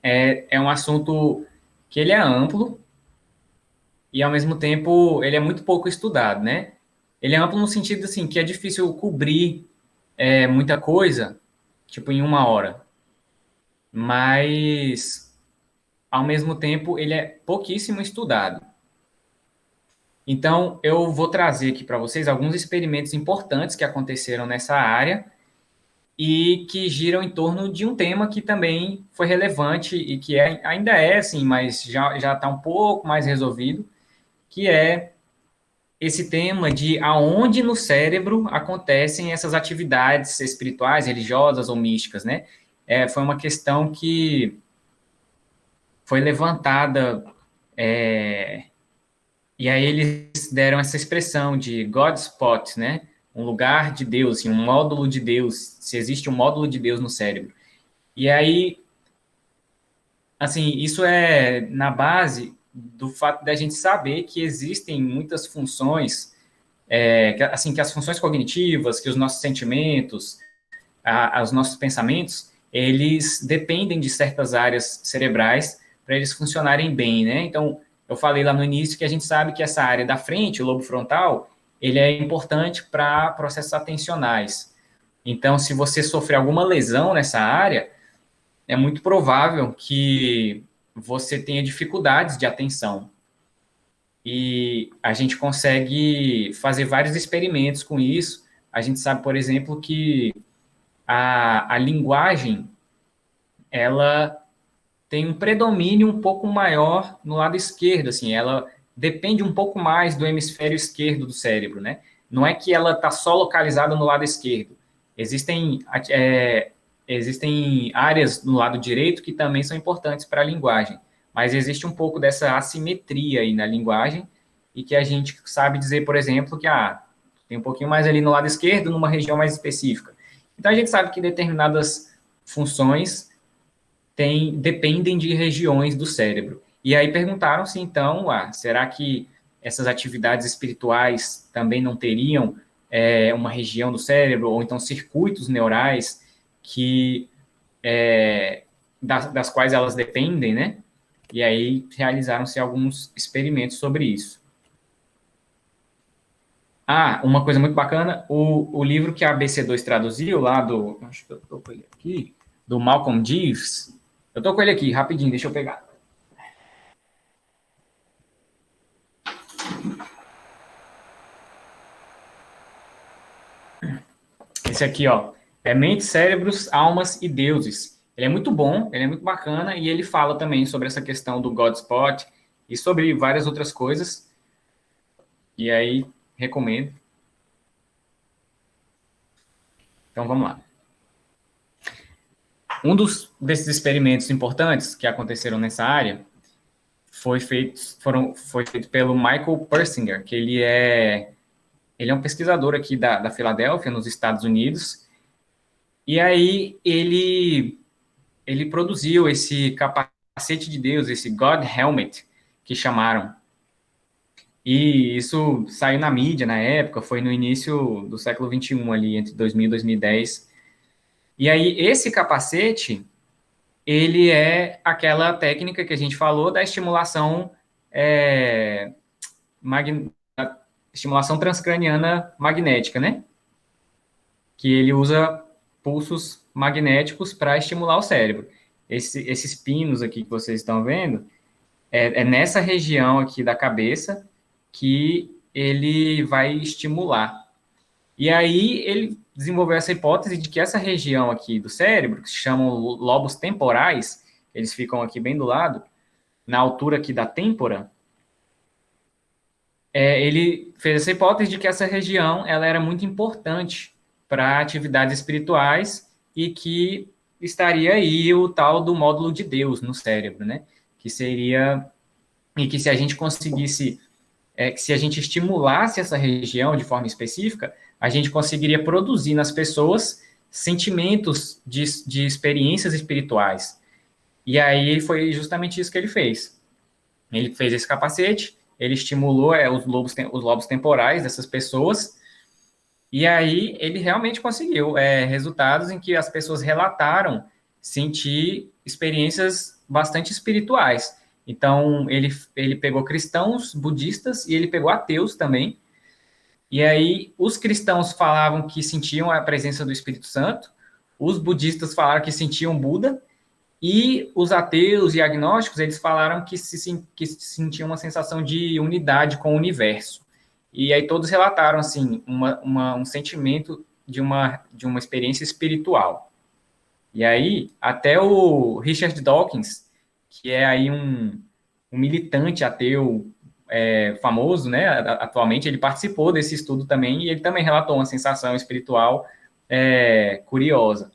é um assunto que ele é amplo e, ao mesmo tempo, ele é muito pouco estudado, né? Ele é amplo no sentido, assim, que é difícil cobrir muita coisa, tipo, em uma hora. Mas, ao mesmo tempo, ele é pouquíssimo estudado. Então, eu vou trazer aqui para vocês alguns experimentos importantes que aconteceram nessa área e que giram em torno de um tema que também foi relevante e que ainda é, assim, mas já está um pouco mais resolvido, que é esse tema de aonde no cérebro acontecem essas atividades espirituais, religiosas ou místicas, né? Foi uma questão que foi levantada, e aí eles deram essa expressão de God spot, né? Um lugar de Deus, assim, um módulo de Deus, se existe um módulo de Deus no cérebro. E aí, assim, isso é na base do fato da gente saber que existem muitas funções, assim, que as funções cognitivas, que os nossos sentimentos, os nossos pensamentos, eles dependem de certas áreas cerebrais para eles funcionarem bem, né? Então, eu falei lá no início que a gente sabe que essa área da frente, o lobo frontal, ele é importante para processos atencionais. Então, se você sofrer alguma lesão nessa área, é muito provável que você tenha dificuldades de atenção. E a gente consegue fazer vários experimentos com isso. A gente sabe, por exemplo, que a linguagem, ela tem um predomínio um pouco maior no lado esquerdo, assim, ela depende um pouco mais do hemisfério esquerdo do cérebro, né? Não é que ela está só localizada no lado esquerdo. Existem, existem áreas no lado direito que também são importantes para a linguagem, mas existe um pouco dessa assimetria aí na linguagem e que a gente sabe dizer, por exemplo, que tem um pouquinho mais ali no lado esquerdo, numa região mais específica. Então a gente sabe que determinadas funções dependem de regiões do cérebro. E aí perguntaram-se, então, será que essas atividades espirituais também não teriam uma região do cérebro, ou então circuitos neurais que das quais elas dependem, né? E aí realizaram-se alguns experimentos sobre isso. Uma coisa muito bacana, o livro que a ABC2 traduziu, lá do, acho que eu estou com ele aqui, do Malcolm Jeeves, eu estou com ele aqui, rapidinho, deixa eu pegar. Esse aqui, ó, é Mentes, Cérebros, Almas e Deuses. Ele é muito bom, ele é muito bacana, e ele fala também sobre essa questão do God Spot e sobre várias outras coisas. E aí, recomendo. Então, vamos lá. Desses experimentos importantes que aconteceram nessa área foi feito pelo Michael Persinger, que ele é um pesquisador aqui da Filadélfia, nos Estados Unidos. E aí ele produziu esse capacete de Deus, esse God Helmet, que chamaram. E isso saiu na mídia na época, foi no início do século XXI, ali, entre 2000 e 2010. E aí, esse capacete, ele é aquela técnica que a gente falou da estimulação, estimulação transcraniana magnética, né? Que ele usa pulsos magnéticos para estimular o cérebro. Esses pinos aqui que vocês estão vendo, é nessa região aqui da cabeça que ele vai estimular. E aí ele desenvolveu essa hipótese de que essa região aqui do cérebro, que se chamam lobos temporais, eles ficam aqui bem do lado, na altura aqui da têmpora, ele fez essa hipótese de que essa região ela era muito importante para atividades espirituais e que estaria aí o tal do módulo de Deus no cérebro, né? Que seria, e que se a gente conseguisse, que se a gente estimulasse essa região de forma específica, a gente conseguiria produzir nas pessoas sentimentos de experiências espirituais. E aí foi justamente isso que ele fez. Ele fez esse capacete, ele estimulou os lobos temporais dessas pessoas, e aí ele realmente conseguiu resultados em que as pessoas relataram sentir experiências bastante espirituais. Então, ele pegou cristãos, budistas, e ele pegou ateus também, E aí, os cristãos falavam que sentiam a presença do Espírito Santo, os budistas falaram que sentiam Buda, e os ateus e agnósticos, eles falaram que sentiam uma sensação de unidade com o universo. E aí todos relataram, assim, um sentimento de uma experiência espiritual. E aí, até o Richard Dawkins, que é aí um militante ateu famoso, né, atualmente, ele participou desse estudo também, e ele também relatou uma sensação espiritual curiosa.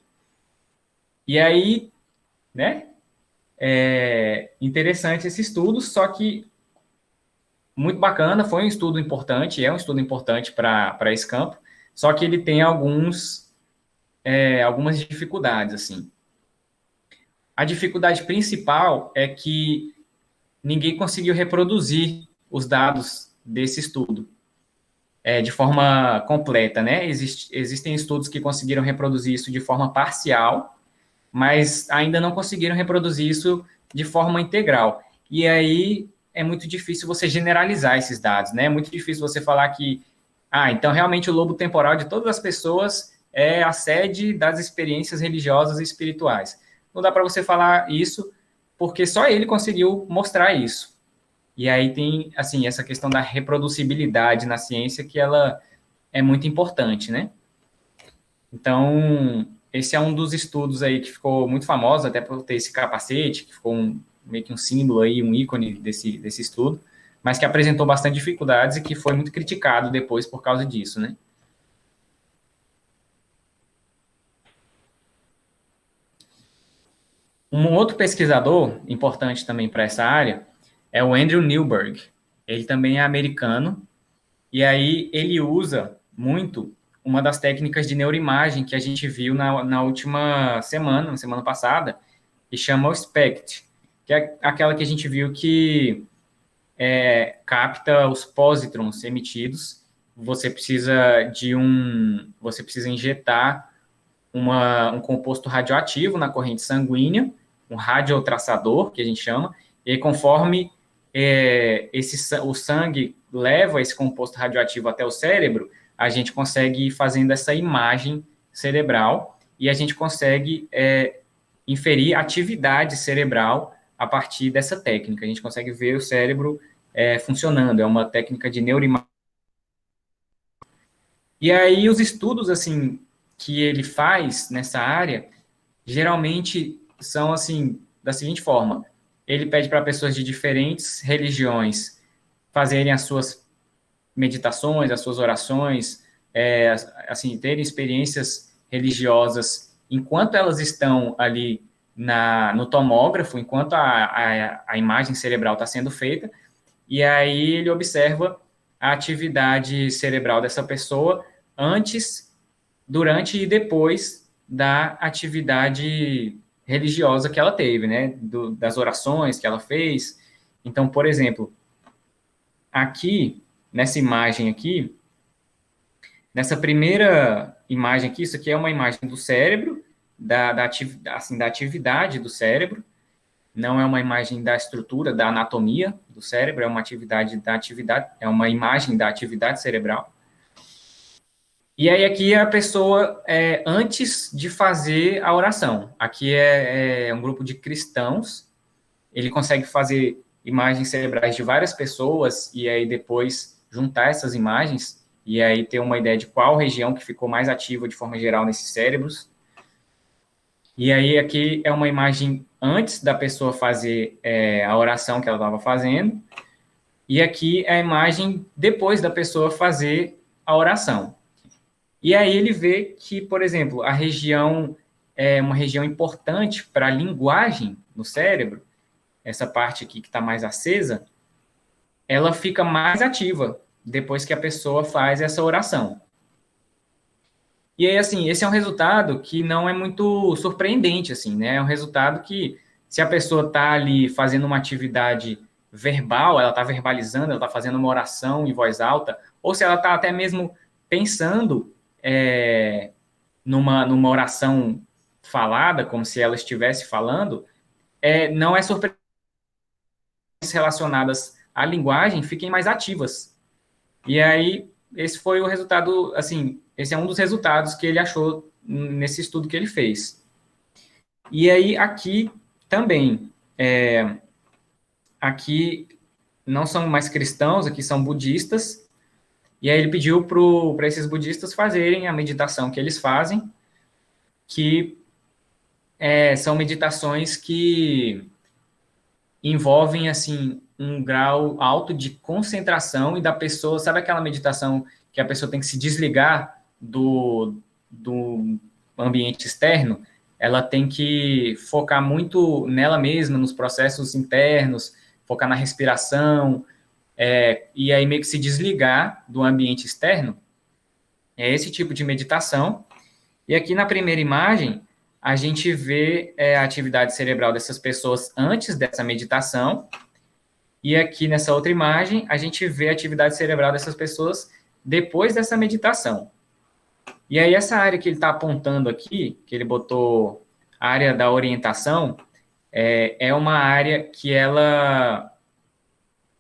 E aí, né, interessante esse estudo, só que muito bacana, foi um estudo importante, é um estudo importante para esse campo, só que ele tem algumas dificuldades, assim. A dificuldade principal é que ninguém conseguiu reproduzir os dados desse estudo de forma completa, né? Existem estudos que conseguiram reproduzir isso de forma parcial, mas ainda não conseguiram reproduzir isso de forma integral. E aí é muito difícil você generalizar esses dados, né? É muito difícil você falar que, então realmente o lobo temporal de todas as pessoas é a sede das experiências religiosas e espirituais. Não dá para você falar isso, porque só ele conseguiu mostrar isso. E aí tem, assim, essa questão da reproducibilidade na ciência que ela é muito importante, né? Então, esse é um dos estudos aí que ficou muito famoso, até por ter esse capacete, que ficou meio que um símbolo aí, um ícone desse estudo, mas que apresentou bastante dificuldades e que foi muito criticado depois por causa disso, né? Um outro pesquisador importante também para essa área é o Andrew Newberg. Ele também é americano, e aí ele usa muito uma das técnicas de neuroimagem que a gente viu na última semana, na semana passada, que chama o SPECT, que é aquela que a gente viu que capta os pósitrons emitidos. Você precisa injetar um composto radioativo na corrente sanguínea, um radiotraçador, que a gente chama, e aí, conforme o sangue leva esse composto radioativo até o cérebro, a gente consegue ir fazendo essa imagem cerebral e a gente consegue inferir atividade cerebral a partir dessa técnica. A gente consegue ver o cérebro funcionando. É uma técnica de neuroimagem. E aí os estudos assim que ele faz nessa área geralmente são assim da seguinte forma: ele pede para pessoas de diferentes religiões fazerem as suas meditações, as suas orações, assim, terem experiências religiosas enquanto elas estão ali no tomógrafo, enquanto a imagem cerebral está sendo feita, e aí ele observa a atividade cerebral dessa pessoa antes, durante e depois da atividade religiosa que ela teve, né? Das orações que ela fez. Então, por exemplo, aqui, nessa imagem aqui, nessa primeira imagem aqui, isso aqui é uma imagem do cérebro, da atividade do cérebro, não é uma imagem da estrutura, da anatomia do cérebro, é uma é uma imagem da atividade cerebral. E aí aqui a pessoa, antes de fazer a oração, aqui é um grupo de cristãos, ele consegue fazer imagens cerebrais de várias pessoas e aí depois juntar essas imagens e aí ter uma ideia de qual região que ficou mais ativa de forma geral nesses cérebros. E aí aqui é uma imagem antes da pessoa fazer a oração que ela estava fazendo, e aqui é a imagem depois da pessoa fazer a oração. E aí ele vê que, por exemplo, a região é uma região importante para a linguagem no cérebro, essa parte aqui que está mais acesa, ela fica mais ativa depois que a pessoa faz essa oração. E aí, assim, esse é um resultado que não é muito surpreendente, assim, né? É um resultado que, se a pessoa está ali fazendo uma atividade verbal, ela está verbalizando, ela está fazendo uma oração em voz alta, ou se ela está até mesmo pensando numa oração falada, como se ela estivesse falando, não é surpreendente relacionadas à linguagem fiquem mais ativas. E aí, esse foi o resultado, assim, esse é um dos resultados que ele achou nesse estudo que ele fez. E aí, aqui também, aqui não são mais cristãos, aqui são budistas, e aí ele pediu para esses budistas fazerem a meditação que eles fazem, que são meditações que envolvem, assim, um grau alto de concentração e da pessoa, sabe aquela meditação que a pessoa tem que se desligar do ambiente externo? Ela tem que focar muito nela mesma, nos processos internos, focar na respiração, e aí meio que se desligar do ambiente externo. É esse tipo de meditação. E aqui na primeira imagem, a gente vê a atividade cerebral dessas pessoas antes dessa meditação, e aqui nessa outra imagem, a gente vê a atividade cerebral dessas pessoas depois dessa meditação. E aí essa área que ele está apontando aqui, que ele botou a área da orientação, é uma área que ela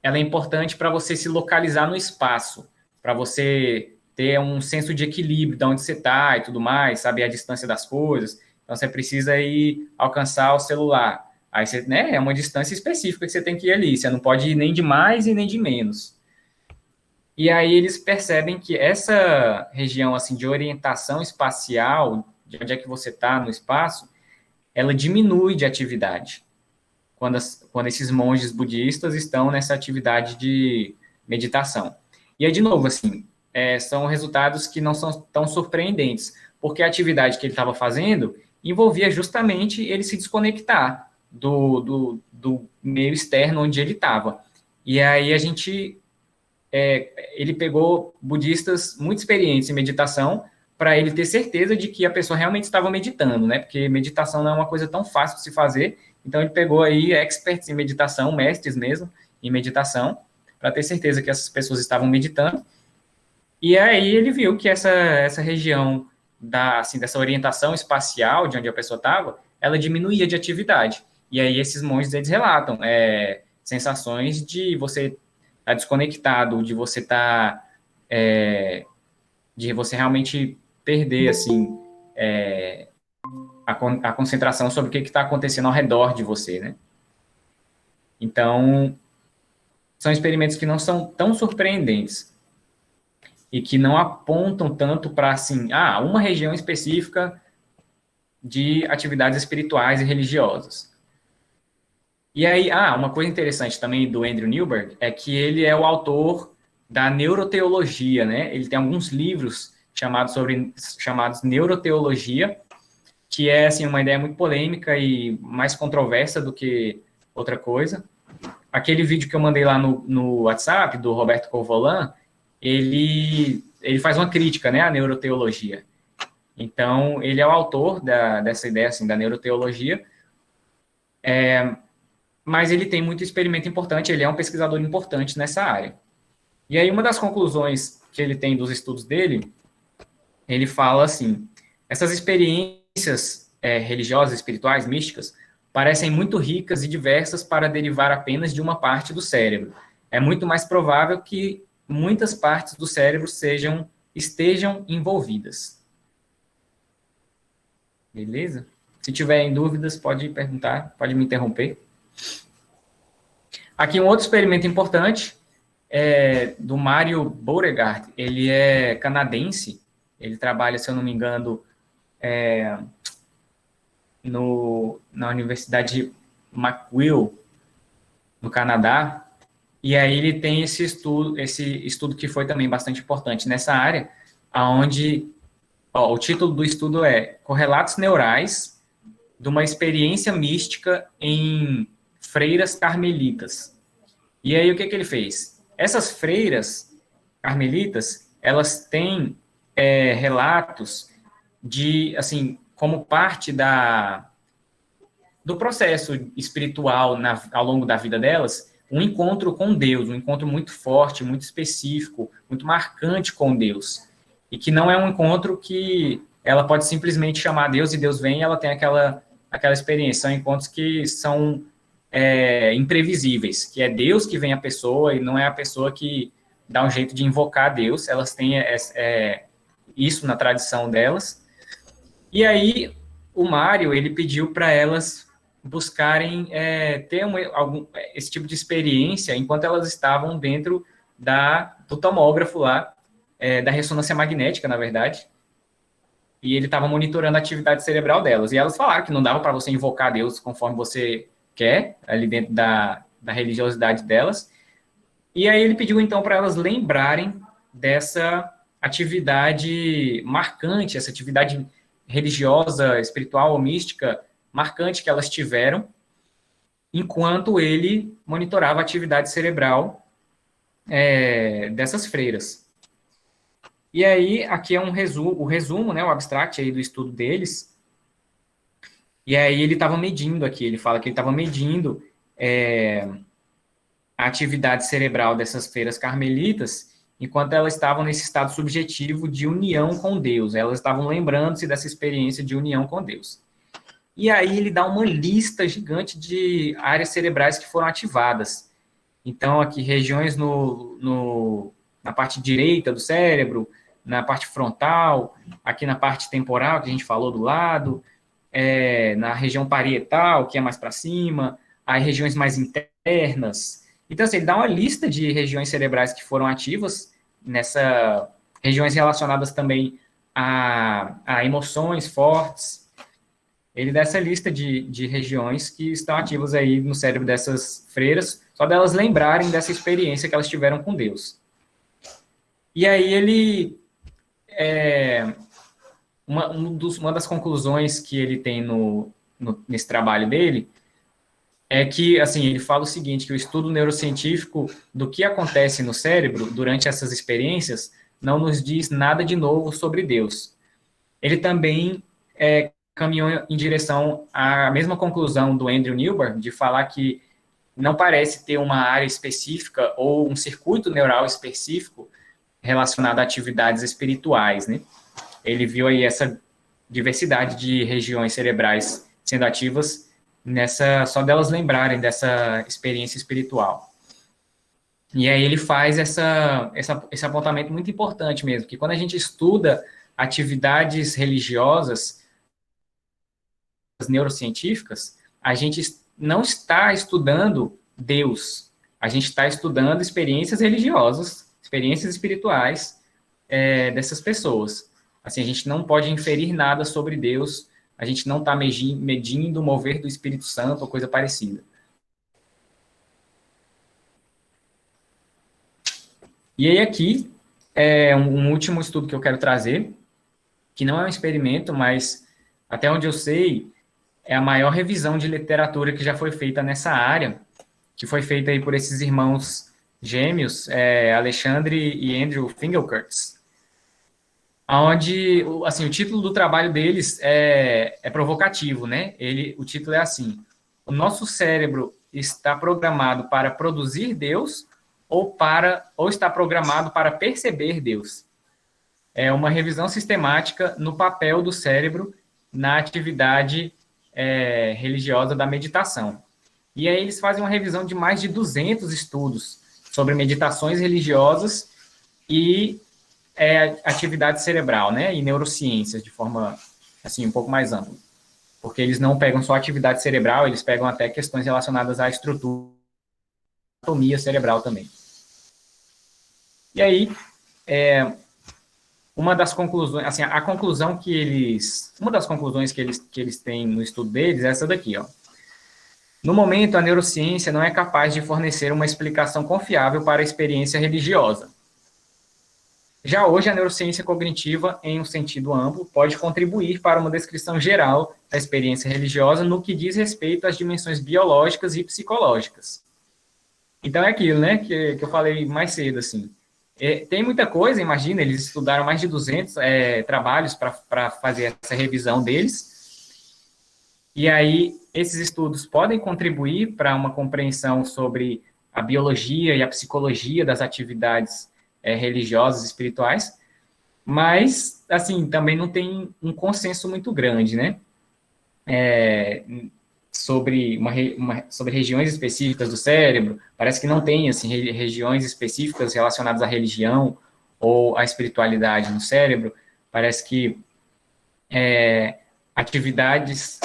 é importante para você se localizar no espaço, para você ter um senso de equilíbrio de onde você está e tudo mais, saber a distância das coisas. Então, você precisa ir alcançar o celular. Aí, você, né, é uma distância específica que você tem que ir ali. Você não pode ir nem de mais e nem de menos. E aí, eles percebem que essa região assim, de orientação espacial, de onde é que você está no espaço, ela diminui de atividade quando esses monges budistas estão nessa atividade de meditação. E aí, de novo, assim, são resultados que não são tão surpreendentes, porque a atividade que ele estava fazendo envolvia justamente ele se desconectar do meio externo onde ele estava. E aí a gente, ele pegou budistas muito experientes em meditação para ele ter certeza de que a pessoa realmente estava meditando, né? Porque meditação não é uma coisa tão fácil de se fazer. Então ele pegou aí experts em meditação, mestres mesmo em meditação, para ter certeza que essas pessoas estavam meditando. E aí ele viu que essa região dessa orientação espacial, de onde a pessoa estava, ela diminuía de atividade. E aí esses monges, eles relatam sensações de você estar desconectado, de você de você realmente perder, assim, a concentração sobre o que está acontecendo ao redor de você, né? Então, são experimentos que não são tão surpreendentes e que não apontam tanto para, assim, uma região específica de atividades espirituais e religiosas. E aí, uma coisa interessante também do Andrew Newberg é que ele é o autor da neuroteologia, né? Ele tem alguns livros chamados Neuroteologia, que é, assim, uma ideia muito polêmica e mais controversa do que outra coisa. Aquele vídeo que eu mandei lá no WhatsApp, do Roberto Corvolan, ele faz uma crítica, né, à neuroteologia. Então, ele é o autor dessa ideia, assim, da neuroteologia, mas ele tem muito experimento importante, ele é um pesquisador importante nessa área. E aí, uma das conclusões que ele tem dos estudos dele, ele fala assim, essas experiências religiosas, espirituais, místicas, parecem muito ricas e diversas para derivar apenas de uma parte do cérebro. É muito mais provável que muitas partes do cérebro estejam envolvidas. Beleza? Se tiverem dúvidas, pode perguntar, pode me interromper. Aqui um outro experimento importante é do Mario Beauregard. Ele é canadense, ele trabalha, se eu não me engano, na Universidade McGill, no Canadá, e aí ele tem esse estudo que foi também bastante importante nessa área, onde o título do estudo é Correlatos Neurais de uma Experiência Mística em Freiras Carmelitas. E aí o que ele fez? Essas freiras carmelitas, elas têm relatos de, assim, como parte do processo espiritual ao longo da vida delas, um encontro com Deus, um encontro muito forte, muito específico, muito marcante com Deus. E que não é um encontro que ela pode simplesmente chamar Deus e Deus vem e ela tem aquela experiência. São encontros que são imprevisíveis, que é Deus que vem a pessoa e não é a pessoa que dar um jeito de invocar Deus, elas têm isso na tradição delas. E aí, o Mário, ele pediu para elas buscarem ter esse tipo de experiência enquanto elas estavam dentro do tomógrafo lá, da ressonância magnética, na verdade, e ele estava monitorando a atividade cerebral delas. E elas falaram que não dava para você invocar Deus conforme você quer, ali dentro da religiosidade delas. E aí ele pediu, então, para elas lembrarem dessa atividade marcante, essa atividade religiosa, espiritual ou mística marcante que elas tiveram, enquanto ele monitorava a atividade cerebral dessas freiras. E aí, aqui é o resumo, né, o abstract aí do estudo deles. E aí ele estava medindo aqui, ele fala que ele estava medindo a atividade cerebral dessas freiras carmelitas, enquanto elas estavam nesse estado subjetivo de união com Deus. Elas estavam lembrando-se dessa experiência de união com Deus. E aí ele dá uma lista gigante de áreas cerebrais que foram ativadas. Então, aqui, regiões na parte direita do cérebro, na parte frontal, aqui na parte temporal, que a gente falou do lado, na região parietal, que é mais para cima, aí regiões mais internas. Então, assim, ele dá uma lista de regiões cerebrais que foram ativas regiões relacionadas também a emoções fortes. Ele dá essa lista de regiões que estão ativas aí no cérebro dessas freiras, só delas lembrarem dessa experiência que elas tiveram com Deus. E aí ele... uma das conclusões que ele tem nesse trabalho dele é que, assim, ele fala o seguinte, que o estudo neurocientífico do que acontece no cérebro durante essas experiências não nos diz nada de novo sobre Deus. Ele também caminhou em direção à mesma conclusão do Andrew Newberg, de falar que não parece ter uma área específica ou um circuito neural específico relacionado a atividades espirituais, né? Ele viu aí essa diversidade de regiões cerebrais sendo ativas só delas lembrarem dessa experiência espiritual. E aí ele faz esse apontamento muito importante mesmo, que quando a gente estuda atividades religiosas neurocientíficas, a gente não está estudando Deus, a gente está estudando experiências religiosas, experiências espirituais dessas pessoas. Assim, a gente não pode inferir nada sobre Deus, a gente não está medindo o mover do Espírito Santo ou coisa parecida. E aí aqui é um último estudo que eu quero trazer, que não é um experimento, mas até onde eu sei, é a maior revisão de literatura que já foi feita nessa área, que foi feita aí por esses irmãos gêmeos, Alexandre e Andrew Fingerkurtz, onde, assim, o título do trabalho deles é provocativo, né? O título é assim: o nosso cérebro está programado para produzir Deus ou está programado para perceber Deus? É uma revisão sistemática no papel do cérebro na atividade religiosa da meditação. E aí eles fazem uma revisão de mais de 200 estudos sobre meditações religiosas e atividade cerebral, né, e neurociências de forma, assim, um pouco mais ampla. Porque eles não pegam só atividade cerebral, eles pegam até questões relacionadas à estrutura, anatomia cerebral também. E aí, uma das conclusões, assim, uma das conclusões que eles têm no estudo deles é essa daqui, ó. No momento, a neurociência não é capaz de fornecer uma explicação confiável para a experiência religiosa. Já hoje, a neurociência cognitiva, em um sentido amplo, pode contribuir para uma descrição geral da experiência religiosa no que diz respeito às dimensões biológicas e psicológicas. Então, é aquilo, né, que eu falei mais cedo, assim. Tem muita coisa, imagina, eles estudaram mais de 200 trabalhos para fazer essa revisão deles, e aí esses estudos podem contribuir para uma compreensão sobre a biologia e a psicologia das atividades religiosas, espirituais, mas, assim, também não tem um consenso muito grande, né? sobre, sobre regiões específicas do cérebro, parece que não tem assim, regiões específicas relacionadas à religião ou à espiritualidade no cérebro, parece que atividades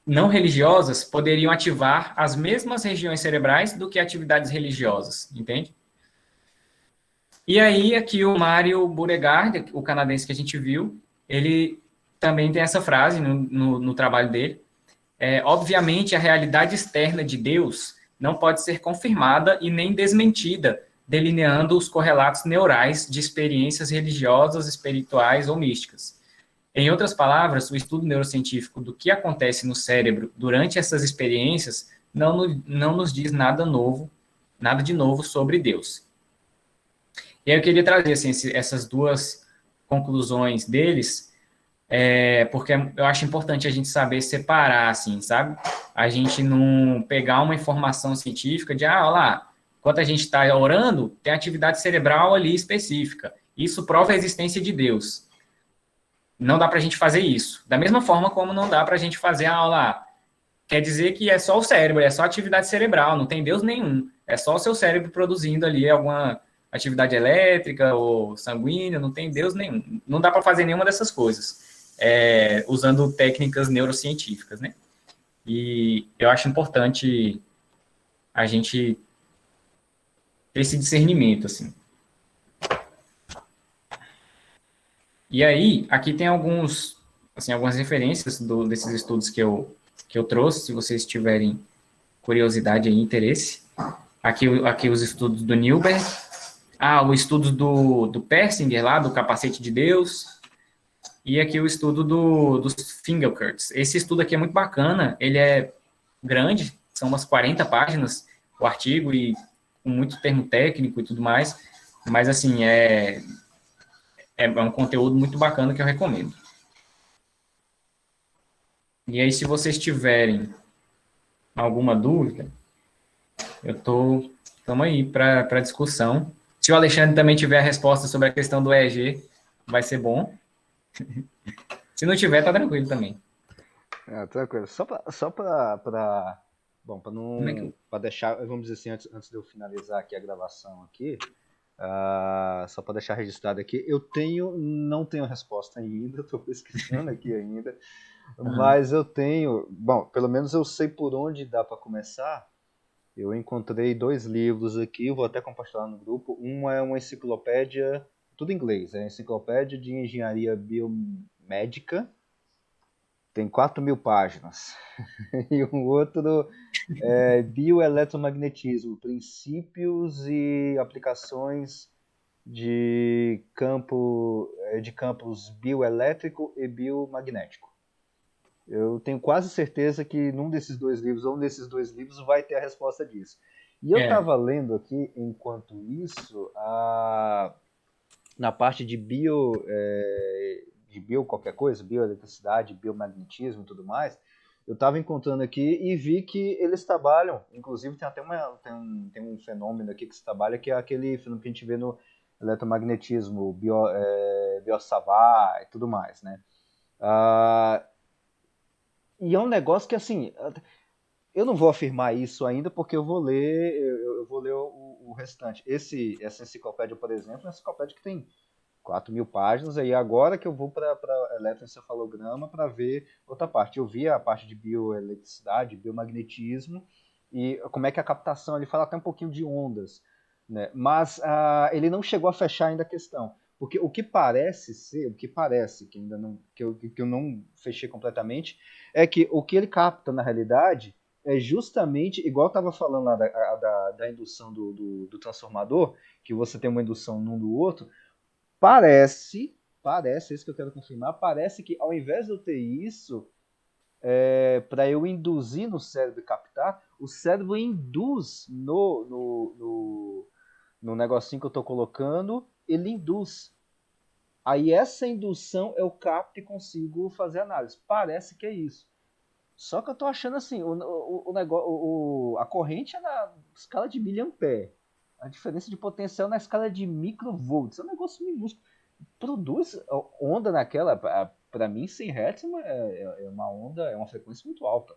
não religiosas poderiam ativar as mesmas regiões cerebrais do que atividades religiosas, entende? E aí, aqui o Mário Beauregard, o canadense que a gente viu, ele também tem essa frase no trabalho dele. Obviamente, a realidade externa de Deus não pode ser confirmada e nem desmentida, delineando os correlatos neurais de experiências religiosas, espirituais ou místicas. Em outras palavras, o estudo neurocientífico do que acontece no cérebro durante essas experiências não nos diz nada novo, nada de novo sobre Deus. E aí eu queria trazer assim, essas duas conclusões deles, porque eu acho importante a gente saber separar, assim, sabe? A gente não pegar uma informação científica de, olha lá, enquanto a gente está orando, tem atividade cerebral ali específica. Isso prova a existência de Deus. Não dá para a gente fazer isso. Da mesma forma como não dá para a gente fazer a aula, quer dizer que é só o cérebro, é só atividade cerebral, não tem Deus nenhum. É só o seu cérebro produzindo ali alguma atividade elétrica ou sanguínea, não tem Deus nenhum. Não dá para fazer nenhuma dessas coisas, usando técnicas neurocientíficas, né? E eu acho importante a gente ter esse discernimento, assim. E aí, aqui tem algumas referências desses estudos que eu trouxe, se vocês tiverem curiosidade e interesse. Aqui os estudos do Newberg. O estudo do Persinger, lá, do capacete de Deus. E aqui o estudo dos Fingerkurts. Esse estudo aqui é muito bacana, ele é grande, são umas 40 páginas o artigo, e com muito termo técnico e tudo mais, mas, assim, é um conteúdo muito bacana que eu recomendo. E aí, se vocês tiverem alguma dúvida, estamos aí para discussão. Se o Alexandre também tiver a resposta sobre a questão do EEG, vai ser bom. Se não tiver, tá tranquilo também. Tranquilo. Bom, para deixar, vamos dizer assim, antes de eu finalizar aqui a gravação aqui, só para deixar registrado aqui, não tenho resposta ainda, estou pesquisando aqui ainda, mas eu tenho, bom, pelo menos eu sei por onde dá para começar. Eu encontrei 2 livros aqui, vou até compartilhar no grupo. Um é uma enciclopédia, tudo em inglês, é Enciclopédia de Engenharia Biomédica, tem 4.000 páginas. E um outro é Bioeletromagnetismo, Princípios e Aplicações de campos bioelétrico e biomagnético. Eu tenho quase certeza que num desses 2 livros, ou um desses 2 livros, vai ter a resposta disso. E eu estava lendo aqui, enquanto isso, na parte de bio qualquer coisa, bioeletricidade, biomagnetismo e tudo mais, eu estava encontrando aqui e vi que eles trabalham, inclusive tem até tem um fenômeno aqui que se trabalha, que é aquele fenômeno que a gente vê no eletromagnetismo, Biot-Savart e tudo mais, né? E é um negócio que, assim, eu não vou afirmar isso ainda porque eu vou ler o restante. Essa enciclopédia, por exemplo, é uma enciclopédia que tem 4.000 páginas, aí agora que eu vou para eletroencefalograma para ver outra parte. Eu vi a parte de bioeletricidade, biomagnetismo, e como é que a captação, ele fala até um pouquinho de ondas, né? Mas ele não chegou a fechar ainda a questão. Porque o que parece, que ainda não, que eu não fechei completamente, é que o que ele capta na realidade é justamente, igual eu estava falando lá da indução do transformador, que você tem uma indução num do outro, parece, é isso que eu quero confirmar, parece que ao invés de eu ter isso, para eu induzir no cérebro e captar, o cérebro induz no negocinho que eu estou colocando, ele induz. Aí essa indução eu capto e consigo fazer análise. Parece que é isso. Só que eu tô achando assim, o negócio, a corrente é na escala de miliampere. A diferença de potencial na escala de microvolts. É um negócio minúsculo. Produz onda naquela, para mim 100 Hz é uma onda, é uma frequência muito alta.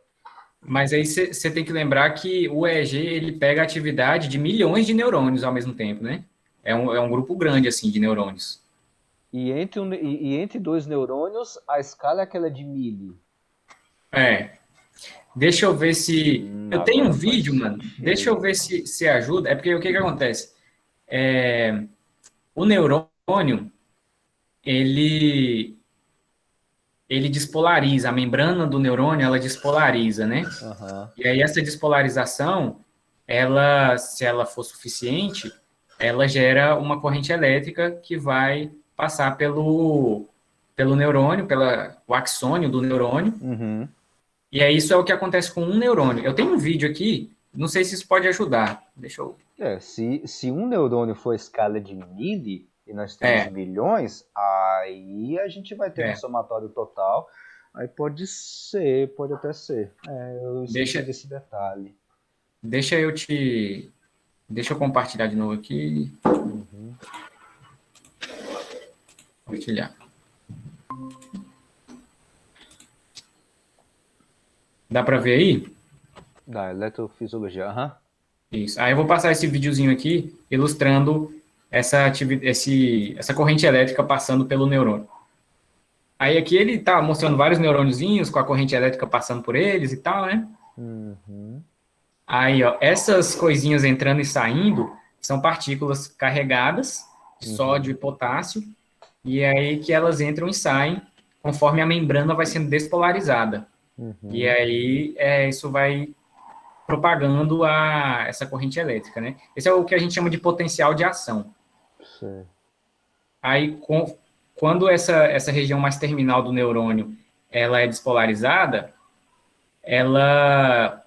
Mas aí você tem que lembrar que o EEG ele pega a atividade de milhões de neurônios ao mesmo tempo, né? É um grupo grande assim de neurônios. E entre dois neurônios, a escala é aquela de milli. É. Deixa eu ver se. Eu tenho um Agora faz vídeo, mano. Deixa eu sentido. ver se ajuda. É porque o que que acontece? O neurônio, ele, ele despolariza. A membrana do neurônio, ela despolariza, né? Aham. E aí essa despolarização, se ela for suficiente, ela gera uma corrente elétrica que vai passar pelo neurônio, o axônio do neurônio. Uhum. E aí isso é o que acontece com um neurônio. Eu tenho um vídeo aqui, não sei se isso pode ajudar. Deixa eu. Se um neurônio for escala de milli e nós temos É, milhões, aí a gente vai ter no é. somatório total. Aí pode ser, pode até ser. Eu esqueci Deixa, desse detalhe. deixa eu te. Deixa eu compartilhar de novo aqui. Uhum. Compartilhar. Dá para ver aí? Da eletrofisiologia. Aham. Isso. Aí eu vou passar esse videozinho aqui ilustrando essa corrente elétrica passando pelo neurônio. Aí aqui ele tá mostrando vários neurôniozinhos com a corrente elétrica passando por eles e tal, né? Uhum. Aí, ó, essas coisinhas entrando e saindo são partículas carregadas de sódio e Uhum. potássio, e é aí que elas entram e saem conforme a membrana vai sendo despolarizada. E Uhum. aí isso vai propagando essa corrente elétrica, né? Esse é o que a gente chama de potencial de ação. Sei. Aí, quando essa região mais terminal do neurônio ela é despolarizada, ela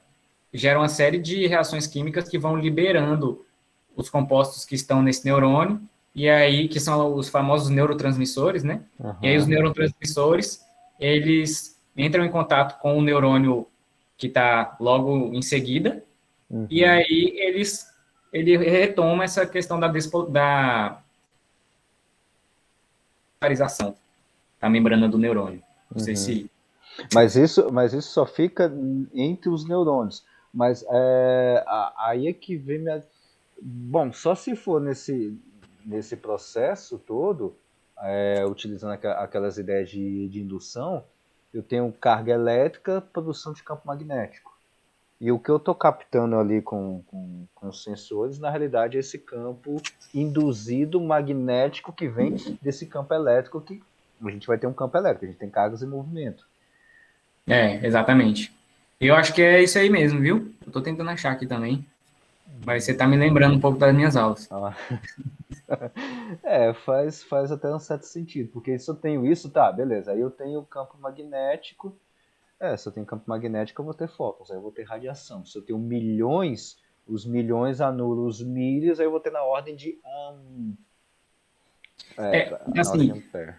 gera uma série de reações químicas que vão liberando os compostos que estão nesse neurônio, e aí, que são os famosos neurotransmissores, né? E aí os Aham. neurotransmissores, eles entram em contato com o neurônio que está logo em seguida, e Uhum. aí ele retoma essa questão da polarização da membrana do neurônio. Não sei Uhum. se... Mas isso só fica entre os neurônios. Mas aí é que vem minha. Bom, só se for nesse processo todo, utilizando aquelas ideias de indução, eu tenho carga elétrica, produção de campo magnético. E o que eu estou captando ali com os sensores, na realidade, é esse campo induzido magnético que vem desse campo elétrico, que a gente vai ter um campo elétrico, a gente tem cargas em movimento. Exatamente. Eu acho que é isso aí mesmo, viu? Eu tô tentando achar aqui também, mas você tá me lembrando um pouco das minhas aulas. Ah, faz até um certo sentido, porque se eu tenho isso, tá, beleza, aí eu tenho campo magnético, se eu tenho campo magnético eu vou ter fótons, aí eu vou ter radiação. Se eu tenho milhões, os milhões anulam os milhas, aí eu vou ter na ordem de na ordem de Assim, ampere.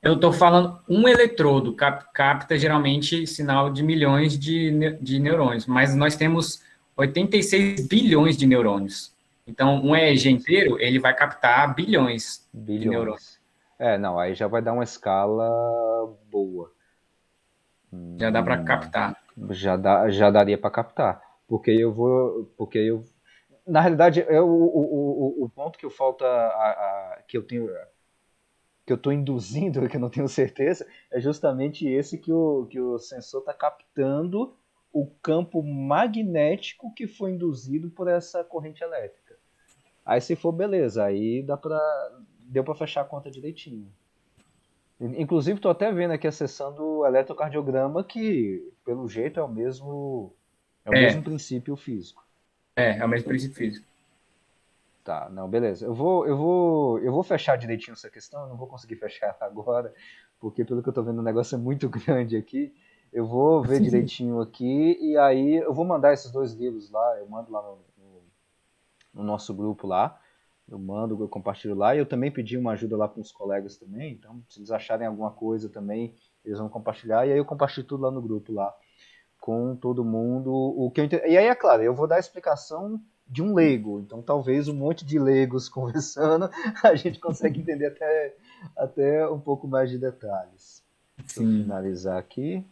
eu tô falando um eletrodo capta geralmente sinal de milhões de neurônios, mas nós temos 86 bilhões de neurônios. Então, um EEG inteiro, ele vai captar bilhões de neurônios. Bilhões. Não, aí já vai dar uma escala boa. Já dá para captar. Já daria para captar. Na realidade, o ponto que falta, que eu estou induzindo, que eu não tenho certeza, é justamente esse que o sensor está captando o campo magnético que foi induzido por essa corrente elétrica. Aí se for, beleza, aí deu para fechar a conta direitinho. Inclusive, estou até vendo aqui a seção do eletrocardiograma, que, pelo jeito, é o mesmo É, princípio físico. é o mesmo princípio físico. Tá, não, beleza. Eu vou fechar direitinho essa questão, eu não vou conseguir fechar agora, porque pelo que eu estou vendo o negócio é muito grande aqui. Eu vou ver direitinho aqui e aí eu vou mandar esses dois livros lá, eu mando lá no nosso grupo lá. Eu compartilho lá e eu também pedi uma ajuda lá com os colegas também, então se eles acharem alguma coisa também, eles vão compartilhar e aí eu compartilho tudo lá no grupo lá com todo mundo. E aí é claro, eu vou dar a explicação de um leigo, então talvez um monte de leigos conversando a gente consegue entender até um pouco mais de detalhes. Deixa eu Sim. finalizar aqui.